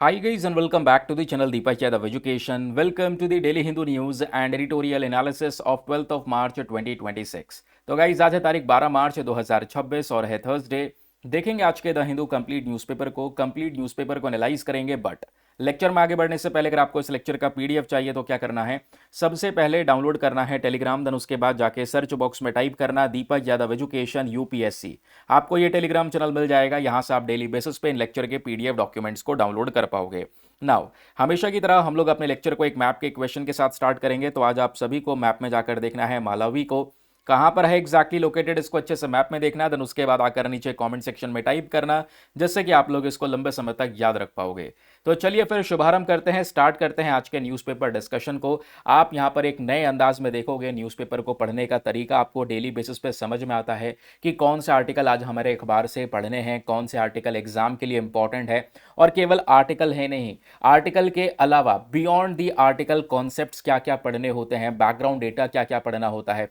Hi guys and welcome back to the channel Deepak Yadav Education. Welcome to the Daily Hindu News and editorial analysis of 12th of March 2026. तो guys आज है तारीख 12 मार्च 2026 और है Thursday. देखेंगे आज के द हिंदू कंप्लीट न्यूज़पेपर को एनालाइज करेंगे। बट लेक्चर में आगे बढ़ने से पहले अगर आपको इस लेक्चर का पीडीएफ चाहिए तो क्या करना है, सबसे पहले डाउनलोड करना है टेलीग्राम, देन उसके बाद जाके सर्च बॉक्स में टाइप करना दीपक यादव एजुकेशन यूपीएससी। आपको ये टेलीग्राम चैनल मिल जाएगा, यहाँ से आप डेली बेसिस पे इन लेक्चर के पीडीएफ डॉक्यूमेंट्स को डाउनलोड कर पाओगे। नाउ हमेशा की तरह हम लोग अपने लेक्चर को एक मैप के क्वेश्चन के साथ स्टार्ट करेंगे। तो आज आप सभी को मैप में जाकर देखना है मालवी को कहाँ पर है एग्जैक्टली लोकेटेड, इसको अच्छे से मैप में देखना है। देन उसके बाद आकर नीचे कमेंट सेक्शन में टाइप करना, जिससे कि आप लोग इसको लंबे समय तक याद रख पाओगे। तो चलिए फिर शुभारंभ करते हैं, स्टार्ट करते हैं आज के न्यूज़पेपर डिस्कशन को। आप यहाँ पर एक नए अंदाज में देखोगे न्यूज़पेपर को पढ़ने का तरीका आपको डेली बेसिस पे समझ में आता है कि कौन से आर्टिकल आज हमारे अखबार से पढ़ने हैं, कौन से आर्टिकल एग्जाम के लिए इंपॉर्टेंट है। और केवल आर्टिकल है नहीं, आर्टिकल के अलावा बियॉन्ड दी आर्टिकल कॉन्सेप्ट्स क्या क्या पढ़ने होते हैं, बैकग्राउंड डेटा क्या क्या पढ़ना होता है।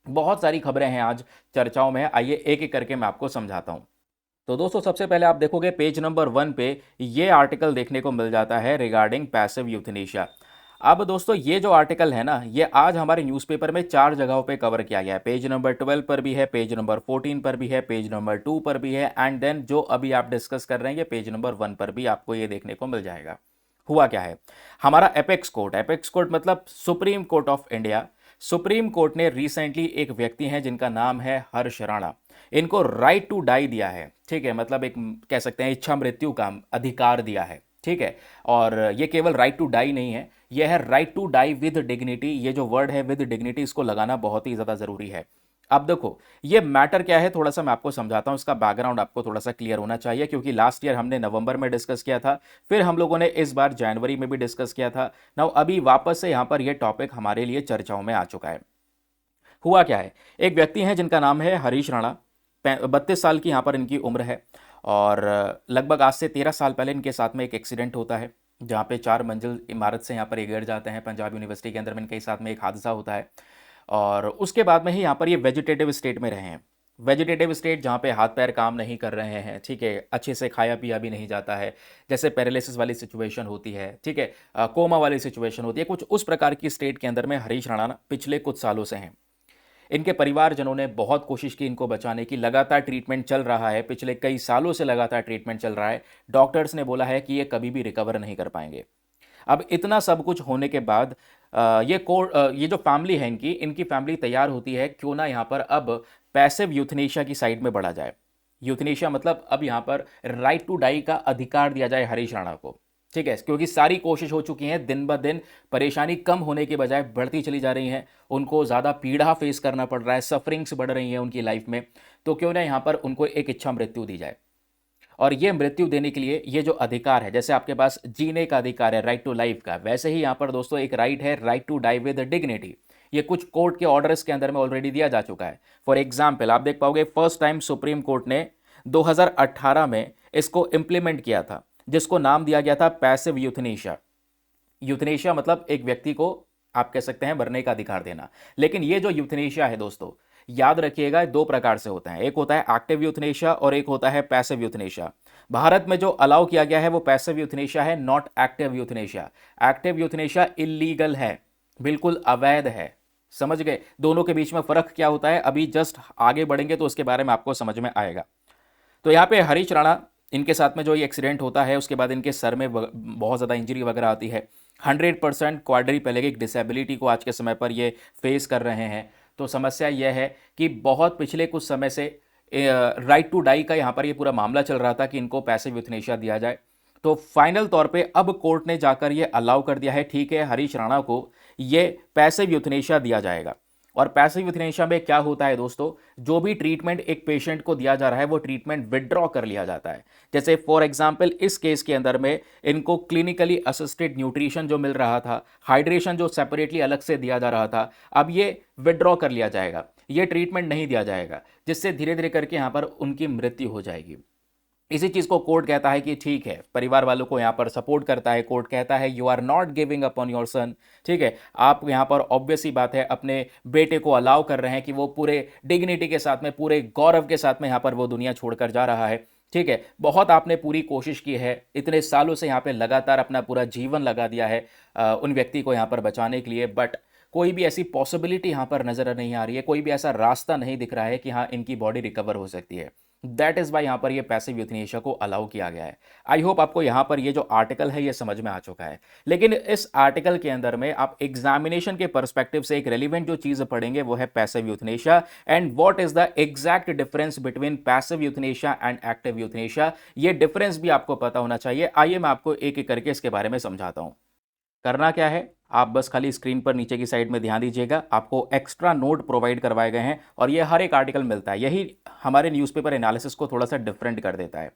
बहुत सारी खबरें हैं आज चर्चाओं में, आइए एक एक करके मैं आपको समझाता हूं। तो दोस्तों सबसे पहले आप देखोगे पेज नंबर 1 पे ये आर्टिकल देखने को मिल जाता है रिगार्डिंग पैसिव यूथनेशिया। अब दोस्तों ये जो आर्टिकल है ना, ये आज हमारे न्यूज़पेपर में 4 जगहों पे कवर किया गया है। पेज नंबर 12 पर भी है, पेज नंबर 14 पर भी है, पेज नंबर 2 पर भी है, एंड देन जो अभी आप डिस्कस कर रहे हैं ये पेज नंबर 1 पर भी आपको ये देखने को मिल जाएगा। हुआ क्या है, हमारा एपेक्स कोर्ट मतलब supreme court of India, supreme court ने रिसेंटली एक व्यक्ति हैं जिनका नाम है हर्ष राणा, इनको राइट टू डाई दिया है। ठीक है, मतलब एक कह सकते हैं इच्छा मृत्यु का अधिकार दिया है। ठीक है, और ये केवल राइट टू डाई नहीं है, यह है right to die with dignity. ये जो वर्ड है विद डिग्निटी, इसको लगाना बहुत ही ज़्यादा ज़रूरी है। अब देखो ये मैटर क्या है, थोड़ा सा मैं आपको समझाता हूं, इसका बैकग्राउंड आपको थोड़ा सा क्लियर होना चाहिए, क्योंकि लास्ट ईयर हमने नवंबर में डिस्कस किया था, फिर हम लोगों ने इस बार जनवरी में भी डिस्कस किया था। नाउ अभी वापस से यहां पर यह टॉपिक हमारे लिए चर्चाओं में आ चुका है। हुआ क्या है, एक व्यक्ति है जिनका नाम है हरीश राणा, 32 साल की यहाँ पर इनकी उम्र है। और लगभग आज से 13 साल पहले इनके साथ में एक एक्सीडेंट होता है, जहाँ पे 4 मंजिल इमारत से यहाँ पर ये गिर जाते हैं। पंजाब यूनिवर्सिटी के अंदर में इनके साथ में एक हादसा होता है, और उसके बाद में ही यहाँ पर ये वेजिटेटिव स्टेट में रहे हैं। वेजिटेटिव स्टेट जहाँ पे हाथ पैर काम नहीं कर रहे हैं, ठीक है, अच्छे से खाया पिया भी नहीं जाता है, जैसे पैरालिसिस वाली सिचुएशन होती है, ठीक है, कोमा वाली सिचुएशन होती है, कुछ उस प्रकार की स्टेट के अंदर में हरीश राणा पिछले कुछ सालों से हैं। इनके परिवारजनों ने बहुत कोशिश की इनको बचाने की, लगातार ट्रीटमेंट चल रहा है, पिछले कई सालों से लगातार ट्रीटमेंट चल रहा है। डॉक्टर्स ने बोला है कि ये कभी भी रिकवर नहीं कर पाएंगे। अब इतना सब कुछ होने के बाद ये जो फैमिली है इनकी इनकी फैमिली तैयार होती है, क्यों ना यहाँ पर अब पैसिव यूथनेशिया की साइड में बढ़ा जाए। यूथनेशिया मतलब अब यहाँ पर राइट टू डाई का अधिकार दिया जाए हरीश राणा को। ठीक है, क्योंकि सारी कोशिश हो चुकी है, दिन ब दिन परेशानी कम होने के बजाय बढ़ती चली जा रही है, उनको ज़्यादा पीड़ा फेस करना पड़ रहा है, सफरिंग्स बढ़ रही हैं उनकी लाइफ में। तो क्यों ना यहाँ पर उनको एक इच्छा मृत्यु दी जाए। और ये मृत्यु देने के लिए ये जो अधिकार है, जैसे आपके पास जीने का अधिकार है राइट टू लाइफ का, वैसे ही यहाँ पर दोस्तों एक राइट है right to die with dignity. ये कुछ कोर्ट के ऑर्डर्स के अंदर में ऑलरेडी दिया जा चुका है। फॉर एग्जाम्पल आप देख पाओगे, फर्स्ट टाइम सुप्रीम कोर्ट ने 2018 में इसको इंप्लीमेंट किया था, जिसको नाम दिया गया था पैसिव यूथनेशिया। यूथनेशिया मतलब एक व्यक्ति को आप कह सकते हैं मरने का अधिकार देना। लेकिन ये जो यूथनेशिया है दोस्तों, याद रखिएगा 2 प्रकार से होता है, एक होता है एक्टिव यूथनेशिया और एक होता है पैसिव यूथनेशिया। भारत में जो अलाउ किया गया है वो पैसिव यूथनेशिया है, not active euthanasia. Active euthanasia illegal है, बिल्कुल अवैध है। समझ गए दोनों के बीच में फर्क क्या होता है, अभी जस्ट आगे बढ़ेंगे तो उसके बारे में आपको समझ में आएगा। तो यहाँ पे हरीश राणा, इनके साथ में जो ये एक्सीडेंट होता है उसके बाद इनके सर में बहुत ज़्यादा इंजरी वगैरह आती है। 100% क्वाड्रीप्लेगिक डिसेबिलिटी को आज के समय पर ये फेस कर रहे हैं। तो समस्या यह है कि बहुत पिछले कुछ समय से राइट टू डाई का यहाँ पर ये पूरा मामला चल रहा था कि इनको पैसिव यूथनेशिया दिया जाए। तो फाइनल तौर पे अब कोर्ट ने जाकर ये अलाउ कर दिया है, ठीक है, हरीश राणा को ये पैसिव यूथनेशिया दिया जाएगा। और पैसिव यूथनेशिया में क्या होता है दोस्तों, जो भी ट्रीटमेंट एक पेशेंट को दिया जा रहा है वो ट्रीटमेंट विड्रॉ कर लिया जाता है। जैसे फॉर एग्जांपल इस केस के अंदर में इनको क्लिनिकली असिस्टेड न्यूट्रिशन जो मिल रहा था, हाइड्रेशन जो सेपरेटली अलग से दिया जा रहा था, अब ये विड्रॉ कर लिया जाएगा, ये ट्रीटमेंट नहीं दिया जाएगा, जिससे धीरे धीरे करके यहाँ पर उनकी मृत्यु हो जाएगी। इसी चीज को कोर्ट कहता है कि ठीक है, परिवार वालों को यहाँ पर सपोर्ट करता है। कोर्ट कहता है you are not giving up on your son. ठीक है, आप यहाँ पर ऑब्वियस ही बात है अपने बेटे को अलाउ कर रहे हैं कि वो पूरे डिग्निटी के साथ में, पूरे गौरव के साथ में यहाँ पर वो दुनिया छोड़कर जा रहा है। ठीक है, बहुत आपने पूरी कोशिश की है, इतने सालों से यहाँ पे लगातार अपना पूरा जीवन लगा दिया है उन व्यक्ति को यहाँ पर बचाने के लिए, बट कोई भी ऐसी पॉसिबिलिटी यहाँ पर नज़र नहीं आ रही है, कोई भी ऐसा रास्ता नहीं दिख रहा है कि हाँ इनकी बॉडी रिकवर हो सकती है। दैट इज़ वाई यहाँ पर ये पैसिव यूथनेशिया को अलाउ किया गया है। आई होप आपको यहाँ पर ये जो आर्टिकल है ये समझ में आ चुका है। लेकिन इस आर्टिकल के अंदर में आप एग्जामिनेशन के परस्पेक्टिव से एक रेलिवेंट जो चीज़ पढ़ेंगे वो है passive euthanasia and what is the exact difference between passive euthanasia and active euthanasia. ये डिफरेंस भी आपको पता होना चाहिए। आइए मैं आपको एक एक करके इसके बारे में समझाता हूँ। करना क्या है, आप बस खाली स्क्रीन पर नीचे की साइड में ध्यान दीजिएगा, आपको एक्स्ट्रा नोट प्रोवाइड करवाए गए हैं और ये हर एक आर्टिकल मिलता है। यही हमारे न्यूज़पेपर एनालिसिस को थोड़ा सा डिफरेंट कर देता है।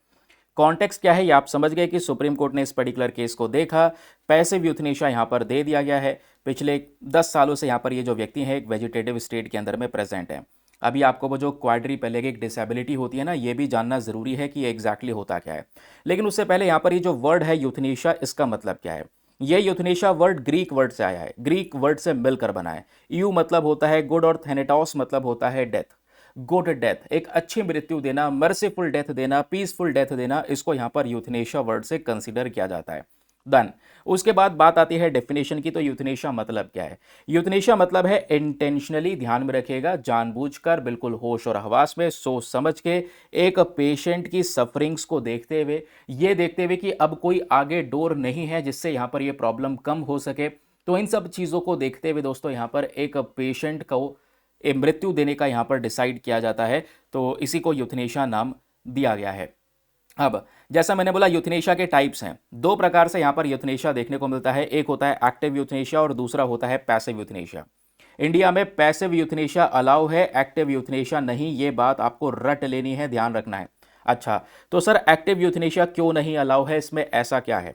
कॉन्टेक्स्ट क्या है ये आप समझ गए कि सुप्रीम कोर्ट ने इस पर्टिकुलर केस को देखा, पैसिव यूथनेशिया यहाँ पर दे दिया गया है। पिछले 10 सालों से यहाँ पर ये जो व्यक्ति हैं एक वेजिटेटिव स्टेट के अंदर में प्रेजेंट है। अभी आपको वो जो क्वाड्रीप्लेगिक डिसेबिलिटी होती है ना, ये भी जानना ज़रूरी है कि ये एग्जैक्टली होता क्या है। लेकिन उससे पहले यहाँ पर ये जो वर्ड है यूथनेशिया, इसका मतलब क्या है। ये यूथनेशिया वर्ड ग्रीक वर्ड से आया है, ग्रीक वर्ड से मिलकर बना है। यू मतलब होता है गुड और थेनेटॉस मतलब होता है डेथ। गुड डेथ, एक अच्छी मृत्यु देना, मर्सीफुल डेथ देना, पीसफुल डेथ देना, इसको यहाँ पर यूथनेशिया वर्ड से कंसीडर किया जाता है। डन। उसके बाद बात आती है डेफिनेशन की। तो यूथनेशिया मतलब क्या है। यूथनेशिया मतलब है इंटेंशनली, ध्यान में रखिएगा, जानबूझकर, बिल्कुल होश और हवास में, सोच समझ के एक पेशेंट की सफरिंग्स को देखते हुए, ये देखते हुए कि अब कोई आगे डोर नहीं है जिससे यहाँ पर ये प्रॉब्लम कम हो सके, तो इन सब चीज़ों को देखते हुए दोस्तों यहाँ पर एक पेशेंट को मृत्यु देने का यहाँ पर डिसाइड किया जाता है। तो इसी को यूथनेशिया नाम दिया गया है। अब जैसा मैंने बोला यूथनेशिया के टाइप्स हैं, दो प्रकार से यहाँ पर यूथनेशिया देखने को मिलता है। एक होता है एक्टिव यूथनेशिया और दूसरा होता है पैसिव यूथनेशिया। इंडिया में पैसिव यूथनेशिया अलाउ है, एक्टिव यूथनेशिया नहीं। ये बात आपको रट लेनी है, ध्यान रखना है। अच्छा, तो सर एक्टिव यूथनेशिया क्यों नहीं अलाउ है, इसमें ऐसा क्या है।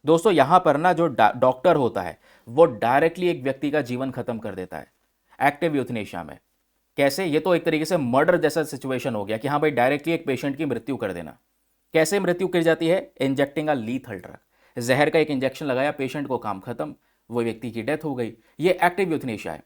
दोस्तों यहाँ पर ना जो डॉक्टर होता है वो डायरेक्टली एक व्यक्ति का जीवन खत्म कर देता है एक्टिव यूथनेशिया में। कैसे, ये तो एक तरीके से मर्डर जैसा सिचुएशन हो गया कि हाँ भाई डायरेक्टली एक पेशेंट की मृत्यु कर देना। कैसे मृत्यु की जाती है, इंजेक्टिंग अ लीथल ड्रग, जहर का एक इंजेक्शन लगाया, पेशेंट को काम खत्म, वो व्यक्ति की डेथ हो गई। ये एक्टिव यूथनेशिया है।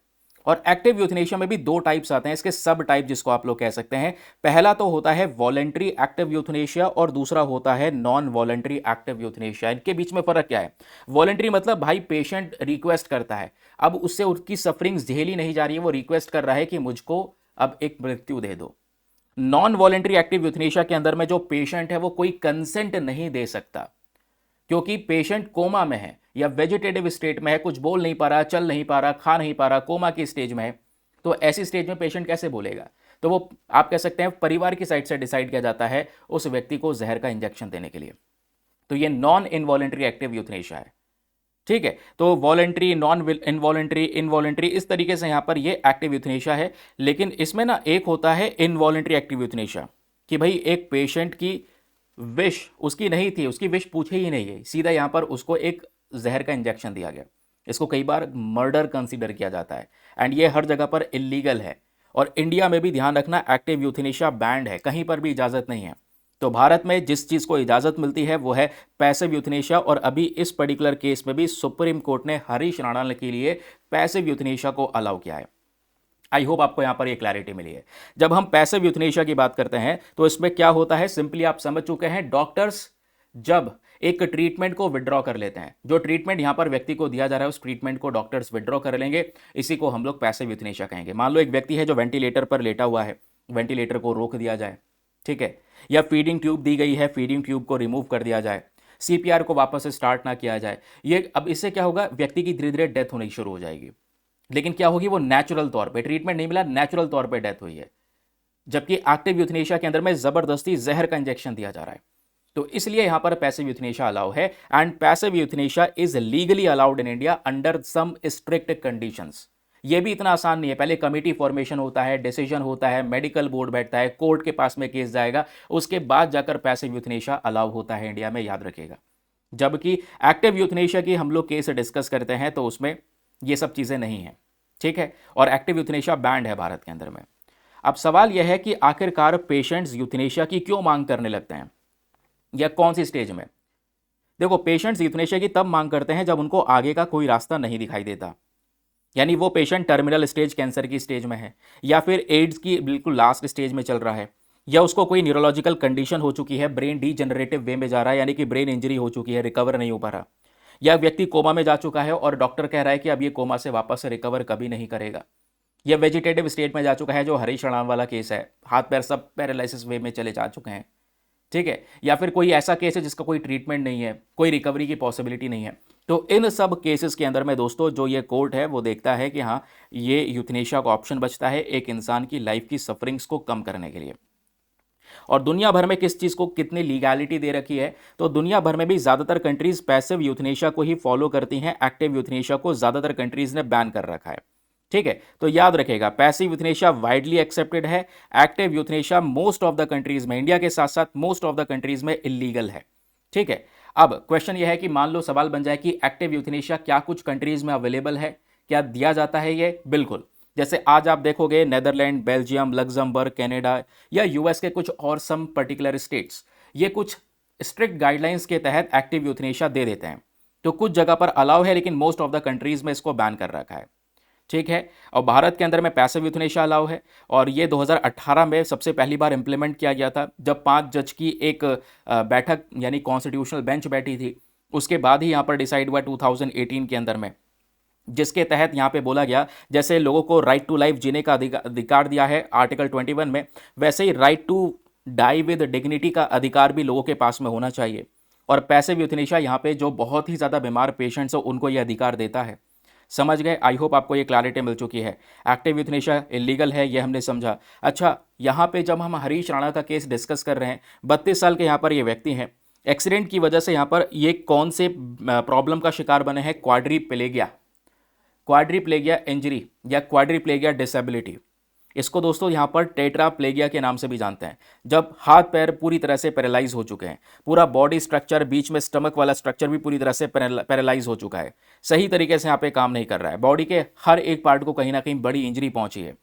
और एक्टिव यूथनेशिया में भी दो टाइप्स आते हैं, इसके सब टाइप जिसको आप लोग कह सकते हैं। पहला तो होता है वॉलेंट्री एक्टिव यूथनेशिया और दूसरा होता है नॉन वॉलेंट्री एक्टिव यूथनेशिया। इनके बीच में फर्क क्या है। वॉलेंट्री मतलब भाई पेशेंट रिक्वेस्ट करता है, अब उससे उसकी सफरिंग्स झेली नहीं जा रही है, वो रिक्वेस्ट कर रहा है कि मुझको अब एक मृत्यु दे दो। नॉन वॉलेंट्री एक्टिव यूथनेशिया के अंदर में जो पेशेंट है वो कोई कंसेंट नहीं दे सकता, क्योंकि पेशेंट कोमा में है या वेजिटेटिव स्टेट में है, कुछ बोल नहीं पा रहा, चल नहीं पा रहा, खा नहीं पा रहा, कोमा की स्टेज में है। तो ऐसी स्टेज में पेशेंट कैसे बोलेगा। तो वो आप कह सकते हैं परिवार की साइड से डिसाइड किया जाता है उस व्यक्ति को जहर का इंजेक्शन देने के लिए। तो ये नॉन इनवॉलेंट्री एक्टिव यूथनेशिया है। ठीक है, तो वॉलेंट्री, नॉन इनवॉलेंट्री, इनवॉलेंट्री, इस तरीके से यहां पर ये एक्टिव यूथनेशिया है। लेकिन इसमें ना एक होता है इनवॉलेंट्री एक्टिव यूथनेशिया कि भाई एक पेशेंट की विश उसकी नहीं थी, उसकी विश पूछे ही नहीं है, सीधा यहां पर उसको एक जहर का इंजेक्शन दिया गया। इसको कई बार मर्डर कंसीडर किया जाता है एंड ये हर जगह पर इलीगल है। और इंडिया में भी ध्यान रखना एक्टिव यूथनेशिया बैंड है, कहीं पर भी इजाज़त नहीं है। तो भारत में जिस चीज़ को इजाज़त मिलती है वो है पैसिव यूथनेशिया। और अभी इस पर्टिकुलर केस में भी सुप्रीम कोर्ट ने हरीश राणा के लिए पैसिव यूथनेशिया को अलाउ किया है। आई होप आपको यहां पर ये क्लैरिटी मिली है। जब हम पैसिव यूथनेशिया की बात करते हैं तो इसमें क्या होता है, सिंपली आप समझ चुके हैं। डॉक्टर्स जब एक ट्रीटमेंट को विड्रॉ कर लेते हैं, जो ट्रीटमेंट यहां पर व्यक्ति को दिया जा रहा है उस ट्रीटमेंट को डॉक्टर्स विड्रॉ कर लेंगे, इसी को हम लोग पैसिव यूथनेशिया कहेंगे। मान लो एक व्यक्ति है जो वेंटिलेटर पर लेटा हुआ है, वेंटिलेटर को रोक दिया जाए, ठीक है, या फीडिंग ट्यूब दी गई है, फीडिंग ट्यूब को रिमूव कर दिया जाए, सीपीआर को वापस से स्टार्ट ना किया जाए, ये अब इससे क्या होगा, व्यक्ति की धीरे धीरे डेथ होनी शुरू हो जाएगी। लेकिन क्या होगी, वो नेचुरल तौर पे, ट्रीटमेंट नहीं मिला, नेचुरल तौर पे डेथ हुई है। जबकि एक्टिव यूथनेशिया के अंदर में जबरदस्ती जहर का इंजेक्शन दिया जा रहा है। तो इसलिए यहां पर पैसिव यूथनेशिया अलाउ है and passive euthanasia is legally allowed in India under some strict conditions. ये भी इतना आसान नहीं है, पहले कमेटी फॉर्मेशन होता है, डिसीजन होता है, मेडिकल बोर्ड बैठता है, कोर्ट के पास में केस जाएगा, उसके बाद जाकर पैसिव यूथनेशिया अलाउ होता है इंडिया में, याद रखिएगा। जबकि एक्टिव यूथनेशिया की हम लोग केस डिस्कस करते हैं तो उसमें ये सब चीज़ें नहीं हैं, ठीक है। और एक्टिव यूथनेशिया बैंड है भारत के अंदर में। अब सवाल यह है कि आखिरकार पेशेंट्स यूथनेशिया की क्यों मांग करने लगते हैं या कौन सी स्टेज में। देखो, पेशेंट्स यूथनेशिया की तब मांग करते हैं जब उनको आगे का कोई रास्ता नहीं दिखाई देता, यानी वो पेशेंट टर्मिनल स्टेज कैंसर की स्टेज में है या फिर एड्स की बिल्कुल लास्ट स्टेज में चल रहा है या उसको कोई न्यूरोलॉजिकल कंडीशन हो चुकी है, ब्रेन डीजेनरेटिव वे में जा रहा है, यानी कि ब्रेन इंजरी हो चुकी है, रिकवर नहीं हो पा रहा, या व्यक्ति कोमा में जा चुका है और डॉक्टर कह रहा है कि अब ये कोमा से वापस से रिकवर कभी नहीं करेगा, या वेजिटेटिव स्टेट में जा चुका है, जो हरीश राणा वाला केस है, हाथ पैर सब पैरालिसिस वे में चले जा चुके हैं, ठीक है, या फिर कोई ऐसा केस है जिसका कोई ट्रीटमेंट नहीं है, कोई रिकवरी की पॉसिबिलिटी नहीं है। तो इन सब केसेस के अंदर में दोस्तों जो ये कोर्ट है वो देखता है कि हाँ, ये यूथनेशिया का ऑप्शन बचता है एक इंसान की लाइफ की सफरिंग्स को कम करने के लिए। और दुनिया भर में किस चीज़ को कितनी लीगैलिटी दे रखी है, तो दुनिया भर में भी ज़्यादातर कंट्रीज पैसिव यूथनेशिया को ही फॉलो करती हैं, एक्टिव यूथनेशिया को ज़्यादातर कंट्रीज ने बैन कर रखा है, ठीक है। तो याद रखेगा, पैसिव यूथनेशिया वाइडली एक्सेप्टेड है, active euthanasia most of the countries में, इंडिया के साथ साथ मोस्ट ऑफ द कंट्रीज में इलीगल है, ठीक है। अब क्वेश्चन यह है कि मान लो सवाल बन जाए कि एक्टिव यूथनेशिया क्या कुछ कंट्रीज में अवेलेबल है, क्या दिया जाता है ये? बिल्कुल। जैसे आज आप देखोगे नेदरलैंड, बेल्जियम, लग्जमबर्ग, कनाडा या यूएस के कुछ और सम पर्टिकुलर स्टेट्स, ये कुछ स्ट्रिक्ट गाइडलाइंस के तहत एक्टिव यूथनेशिया दे देते हैं। तो कुछ जगह पर अलाउ है, लेकिन मोस्ट ऑफ द कंट्रीज में इसको बैन कर रखा है, ठीक है। और भारत के अंदर में पैसिव यूथनेशिया अलाउ है, और ये 2018 में सबसे पहली बार इंप्लीमेंट किया गया था, जब 5 जज की एक बैठक यानी कॉन्स्टिट्यूशनल बेंच बैठी थी। उसके बाद ही यहाँ पर डिसाइड हुआ 2018 के अंदर में, जिसके तहत यहाँ पे बोला गया जैसे लोगों को राइट टू लाइफ जीने का अधिकार दिया है आर्टिकल 21 में, वैसे ही right to die with dignity का अधिकार भी लोगों के पास में होना चाहिए। और पैसिव यूथनेशिया यहाँ पे जो बहुत ही ज़्यादा बीमार पेशेंट्स हो उनको ये अधिकार देता है। समझ गए? आई होप आपको ये क्लैरिटी मिल चुकी है। एक्टिव यूथनेशिया इलीगल है, ये हमने समझा। अच्छा, यहाँ पे जब हम हरीश राणा का केस डिस्कस कर रहे हैं, 32 साल के यहाँ पर ये व्यक्ति हैं, एक्सीडेंट की वजह से यहाँ पर ये कौन से प्रॉब्लम का शिकार बने हैं? क्वाड्रीप्लेगिया, क्वाड्रीप्लेगिया इंजरी या क्वाड्रीप्लेगिया डिसेबिलिटी। इसको दोस्तों यहाँ पर टेट्राप्लेगिया के नाम से भी जानते हैं, जब हाथ पैर पूरी तरह से पैरालाइज हो चुके हैं, पूरा बॉडी स्ट्रक्चर, बीच में स्टमक वाला स्ट्रक्चर भी पूरी तरह से पैरालाइज हो चुका है, सही तरीके से यहाँ पे काम नहीं कर रहा है, बॉडी के हर एक पार्ट को कहीं ना कहीं बड़ी इंजरी पहुंची है।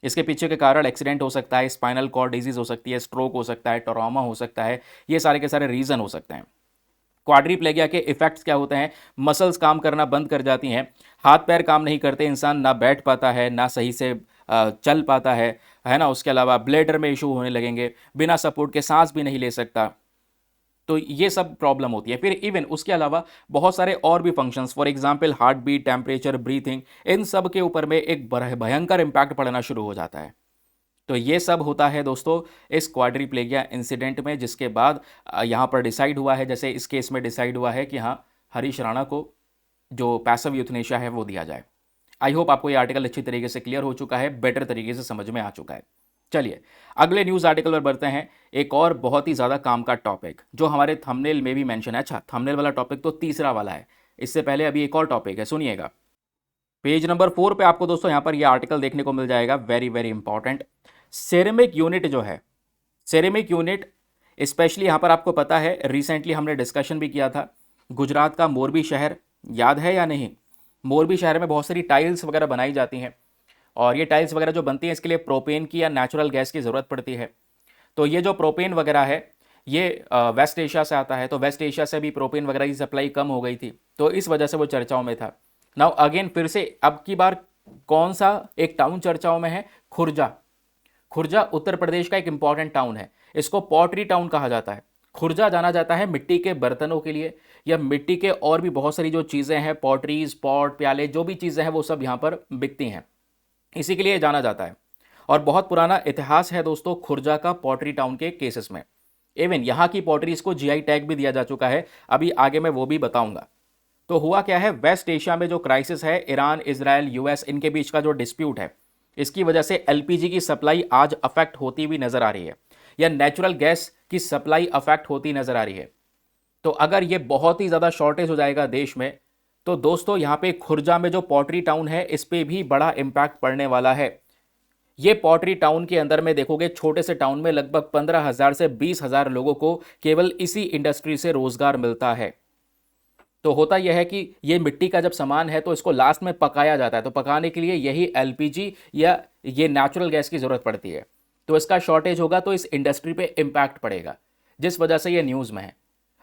इसके पीछे के कारण एक्सीडेंट हो सकता है, स्पाइनल कॉर्ड डिजीज हो सकती है, स्ट्रोक हो सकता है, ट्रॉमा हो सकता है, ये सारे के सारे रीजन हो सकते हैं। क्वाड्रीप्लेगिया के इफेक्ट्स क्या होते हैं? मसल्स काम करना बंद कर जाती हैं, हाथ पैर काम नहीं करते, इंसान ना बैठ पाता है, ना सही से चल पाता है ना। उसके अलावा ब्लैडर में इशू होने लगेंगे, बिना सपोर्ट के सांस भी नहीं ले सकता। तो ये सब प्रॉब्लम होती है। फिर इवन उसके अलावा बहुत सारे और भी functions, for example heart beat, temperature, breathing, इन सब के ऊपर में एक भयंकर इंपैक्ट पड़ना शुरू हो जाता है। तो ये सब होता है दोस्तों इस क्वाड्रीप्लेगिया इंसिडेंट में, जिसके बाद यहाँ पर डिसाइड हुआ है, जैसे इस केस में डिसाइड हुआ है कि हाँ, हरीश राणा को जो पैसिव यूथनेशिया है वो दिया जाए। आई होप आपको ये आर्टिकल अच्छी तरीके से क्लियर हो चुका है, बेटर तरीके से समझ में आ चुका है। चलिए अगले न्यूज़ आर्टिकल पर बढ़ते हैं। एक और बहुत ही ज़्यादा काम का टॉपिक जो हमारे थंबनेल में भी मेंशन है। अच्छा, थंबनेल वाला टॉपिक तो तीसरा वाला है, इससे पहले अभी एक और टॉपिक है, सुनिएगा। पेज नंबर 4 पे आपको दोस्तों यहाँ पर यह आर्टिकल देखने को मिल जाएगा, very very important. Ceramic unit जो है, सेरेमिक यूनिट स्पेशली यहाँ पर आपको पता है, रिसेंटली हमने डिस्कशन भी किया था, गुजरात का मोरबी शहर, याद है या नहीं? मोरबी शहर में बहुत सारी टाइल्स वगैरह बनाई जाती हैं, और ये टाइल्स वगैरह जो बनती हैं इसके लिए प्रोपेन की या नेचुरल गैस की ज़रूरत पड़ती है। तो ये जो प्रोपेन वगैरह है ये वेस्ट एशिया से आता है, तो वेस्ट एशिया से भी प्रोपेन वगैरह की सप्लाई कम हो गई थी, तो इस वजह से वो चर्चाओं में था। नाउ अगेन फिर से अब की बार कौन सा एक टाउन चर्चाओं में है? खुर्जा। खुर्जा उत्तर प्रदेश का एक इंपॉर्टेंट टाउन है, इसको पॉटरी टाउन कहा जाता है। खुर्जा जाना जाता है मिट्टी के बर्तनों के लिए, या मिट्टी के और भी बहुत सारी जो चीज़ें हैं, पॉटरीज, पॉट, प्याले, जो भी चीज़ें हैं वो सब यहाँ पर बिकती हैं, इसी के लिए जाना जाता है। और बहुत पुराना इतिहास है दोस्तों खुर्जा का पॉटरी टाउन के केसेस में। इवन यहाँ की पॉटरीज को जीआई टैग भी दिया जा चुका है, अभी आगे मैं वो भी बताऊंगा। तो हुआ क्या है, वेस्ट एशिया में जो क्राइसिस है, ईरान, इजराइल, यूएस, इनके बीच का जो डिस्प्यूट है, इसकी वजह से एलपीजी की सप्लाई आज अफेक्ट होती हुई नजर आ रही है, या नेचुरल गैस की सप्लाई अफेक्ट होती नजर आ रही है। तो अगर ये बहुत ही ज़्यादा शॉर्टेज हो जाएगा देश में, तो दोस्तों यहाँ पे खुर्जा में जो पॉटरी टाउन है इस पे भी बड़ा इंपैक्ट पड़ने वाला है। ये पॉटरी टाउन के अंदर में देखोगे, छोटे से टाउन में लगभग 15,000 से 20,000 लोगों को केवल इसी इंडस्ट्री से रोजगार मिलता है। तो होता यह है कि ये मिट्टी का जब सामान है तो इसको लास्ट में पकाया जाता है, तो पकाने के लिए यही एलपीजी या ये नेचुरल गैस की ज़रूरत पड़ती है। तो इसका शॉर्टेज होगा तो इस इंडस्ट्री पे इम्पैक्ट पड़ेगा, जिस वजह से ये न्यूज़ में है।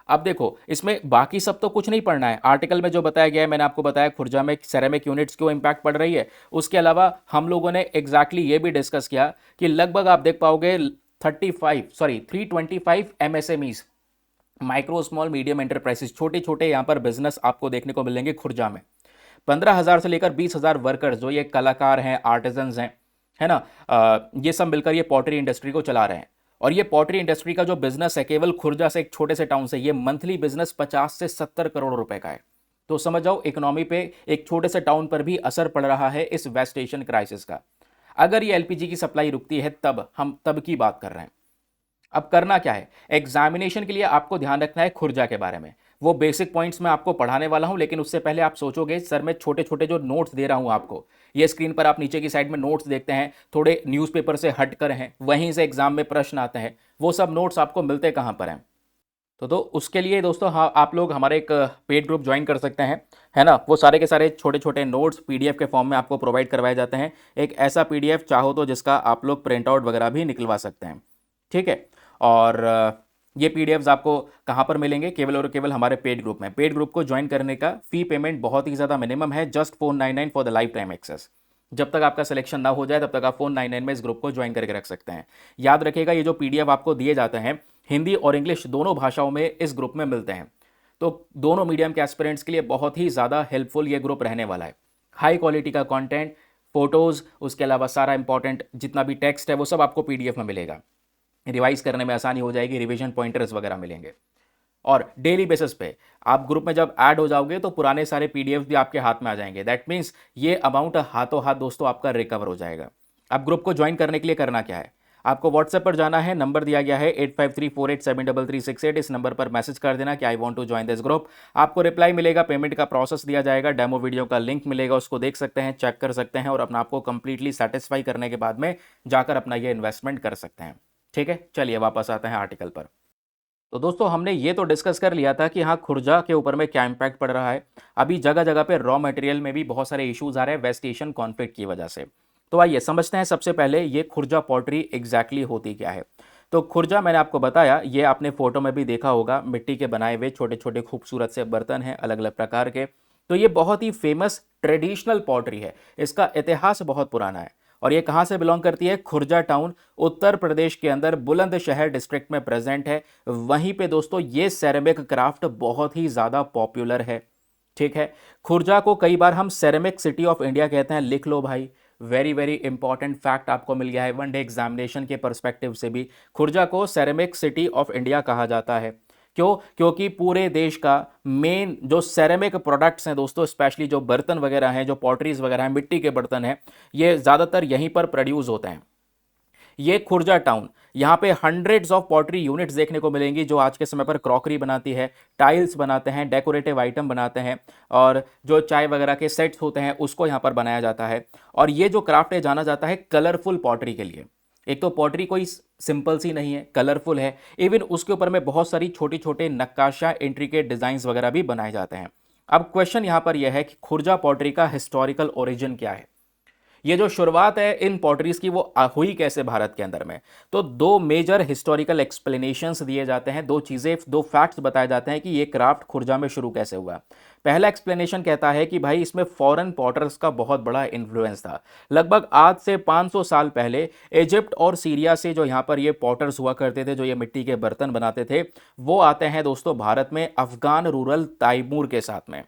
अब देखो इसमें बाकी सब तो कुछ नहीं पढ़ना है, आर्टिकल में जो बताया गया है, मैंने आपको बताया खुर्जा में सेरेमिक यूनिट्स क्यों इम्पैक्ट पड़ रही है। उसके अलावा हम लोगों ने एग्जैक्टली ये भी डिस्कस किया कि लगभग आप देख पाओगे 325 MSMEs, micro small medium enterprises, छोटे छोटे यहाँ पर बिजनेस आपको देखने को मिलेंगे खुर्जा में। 15,000 से लेकर 20,000 वर्कर्स जो ये कलाकार हैं, आर्टिजन्स हैं, है ना, ये सब मिलकर ये पॉटरी इंडस्ट्री को चला रहे हैं। और ये पॉटरी इंडस्ट्री का जो बिजनेस है केवल खुर्जा से, एक छोटे से टाउन से, ये मंथली बिजनेस 50 से 70 करोड़ रुपए का है। तो समझ जाओ इकोनॉमी पे एक छोटे से टाउन पर भी असर पड़ रहा है इस वेस्ट एशियन क्राइसिस का। अगर ये एलपीजी की सप्लाई रुकती है तब हम तब की बात कर रहे हैं। अब करना क्या है, एग्जामिनेशन के लिए आपको ध्यान रखना है खुर्जा के बारे में। वो बेसिक पॉइंट्स मैं आपको पढ़ाने वाला हूं, लेकिन उससे पहले आप सोचोगे सर मैं छोटे छोटे जो नोट्स दे रहा हूं आपको, ये स्क्रीन पर आप नीचे की साइड में नोट्स देखते हैं, थोड़े न्यूज़पेपर से हटकर हैं, वहीं से एग्जाम में प्रश्न आते हैं, वो सब नोट्स आपको मिलते कहाँ पर हैं? तो उसके लिए दोस्तों, हाँ, आप लोग हमारे एक पेड ग्रुप ज्वाइन कर सकते हैं, है ना। वो सारे के सारे छोटे छोटे नोट्स पीडीएफ के फॉर्म में आपको प्रोवाइड करवाए जाते हैं। एक ऐसा पीडीएफ चाहो तो जिसका आप लोग प्रिंट आउट वगैरह भी निकलवा सकते हैं, ठीक है। और ये पीडीएफ्स आपको कहाँ पर मिलेंगे? केवल और केवल हमारे पेड ग्रुप में। पेड ग्रुप को ज्वाइन करने का फी पेमेंट बहुत ही ज़्यादा मिनिमम है, just 499 for the lifetime access. जब तक आपका सिलेक्शन ना हो जाए तब तक आप 499 में इस ग्रुप को ज्वाइन करके रख सकते हैं। याद रखिएगा, ये जो पीडीएफ आपको दिए जाते हैं हिंदी और इंग्लिश दोनों भाषाओं में इस ग्रुप में मिलते हैं। तो दोनों मीडियम के एस्पिरेंट्स के लिए बहुत ही ज़्यादा हेल्पफुल ये ग्रुप रहने वाला है। हाई क्वालिटी का कंटेंट, फोटोज़, उसके अलावा सारा इंपॉर्टेंट जितना भी टेक्स्ट है वो सब आपको पीडीएफ में मिलेगा। रिवाइज करने में आसानी हो जाएगी, रिवीजन पॉइंटर्स वगैरह मिलेंगे। और डेली बेसिस पे आप ग्रुप में जब ऐड हो जाओगे तो पुराने सारे पीडीएफ भी आपके हाथ में आ जाएंगे। दैट मीन्स ये अमाउंट हाथों हाथ दोस्तों आपका रिकवर हो जाएगा। अब ग्रुप को ज्वाइन करने के लिए करना क्या है, आपको व्हाट्सएप पर जाना है, नंबर दिया गया है 8534873368। इस नंबर पर मैसेज कर देना कि I want to join this group. आपको रिप्लाई मिलेगा, पेमेंट का प्रोसेस दिया जाएगा, डेमो वीडियो का लिंक मिलेगा, उसको देख सकते हैं, चेक कर सकते हैं और अपना आपको कंप्लीटली सेटिस्फाई करने के बाद में जाकर अपना ये इन्वेस्टमेंट कर सकते हैं, ठीक है। चलिए वापस आते हैं आर्टिकल पर। तो दोस्तों हमने ये तो डिस्कस कर लिया था कि हाँ खुर्जा के ऊपर में क्या इम्पैक्ट पड़ रहा है। अभी जगह जगह पे रॉ मटेरियल में भी बहुत सारे इश्यूज आ रहे हैं वेस्ट एशियन कॉन्फ्लिक्ट की वजह से। तो आइए समझते हैं सबसे पहले ये खुर्जा पॉटरी एग्जैक्टली होती क्या है। तो खुर्जा मैंने आपको बताया, ये आपने फोटो में भी देखा होगा, मिट्टी के बनाए हुए छोटे छोटे खूबसूरत से बर्तन हैं अलग अलग प्रकार के। तो ये बहुत ही फेमस ट्रेडिशनल पॉटरी है, इसका इतिहास बहुत पुराना है। और ये कहाँ से बिलोंग करती है? खुर्जा टाउन, उत्तर प्रदेश के अंदर बुलंदशहर डिस्ट्रिक्ट में प्रेजेंट है। वहीं पे दोस्तों ये सेरेमिक क्राफ्ट बहुत ही ज़्यादा पॉपुलर है, ठीक है। खुर्जा को कई बार हम सेरेमिक सिटी ऑफ इंडिया कहते हैं, लिख लो भाई। वेरी वेरी इंपॉर्टेंट फैक्ट आपको मिल गया है वन डे एग्जामिनेशन के परस्पेक्टिव से भी। खुर्जा को सेरेमिक सिटी ऑफ इंडिया कहा जाता है। क्यों? क्योंकि पूरे देश का मेन जो सेरेमिक प्रोडक्ट्स हैं दोस्तों, स्पेशली जो बर्तन वगैरह हैं, जो पॉटरीज वगैरह हैं, मिट्टी के बर्तन हैं, ये ज़्यादातर यहीं पर प्रोड्यूस होते हैं। ये खुर्जा टाउन, यहाँ पे हंड्रेड्स ऑफ पॉटरी यूनिट्स देखने को मिलेंगी जो आज के समय पर क्रॉकरी बनाती है, टाइल्स बनाते हैं, डेकोरेटिव आइटम बनाते हैं, और जो चाय वगैरह के सेट्स होते हैं उसको यहाँ पर बनाया जाता है। और ये जो क्राफ्ट है जाना जाता है कलरफुल पॉटरी के लिए। एक तो पॉटरी कोई सिंपल सी नहीं है, कलरफुल है, इवन उसके ऊपर में बहुत सारी छोटी छोटे नक्काशा, इंट्रिकेट डिजाइंस वगैरह भी बनाए जाते हैं। अब क्वेश्चन यहां पर यह है कि खुर्जा पॉटरी का हिस्टोरिकल ओरिजिन क्या है? ये जो शुरुआत है इन पॉटरीज की वो हुई कैसे भारत के अंदर में? तो दो मेजर हिस्टोरिकल एक्सप्लेनेशंस दिए जाते हैं, दो चीजें, दो फैक्ट्स बताए जाते हैं कि ये क्राफ्ट खुर्जा में शुरू कैसे हुआ। पहला एक्सप्लेनेशन कहता है कि भाई इसमें फॉरेन पॉटर्स का बहुत बड़ा इन्फ्लुएंस था। लगभग आज से 500 साल पहले इजिप्ट और सीरिया से जो यहाँ पर ये पॉटर्स हुआ करते थे, जो ये मिट्टी के बर्तन बनाते थे, वो आते हैं दोस्तों भारत में अफगान रूरल तैमूर के साथ में।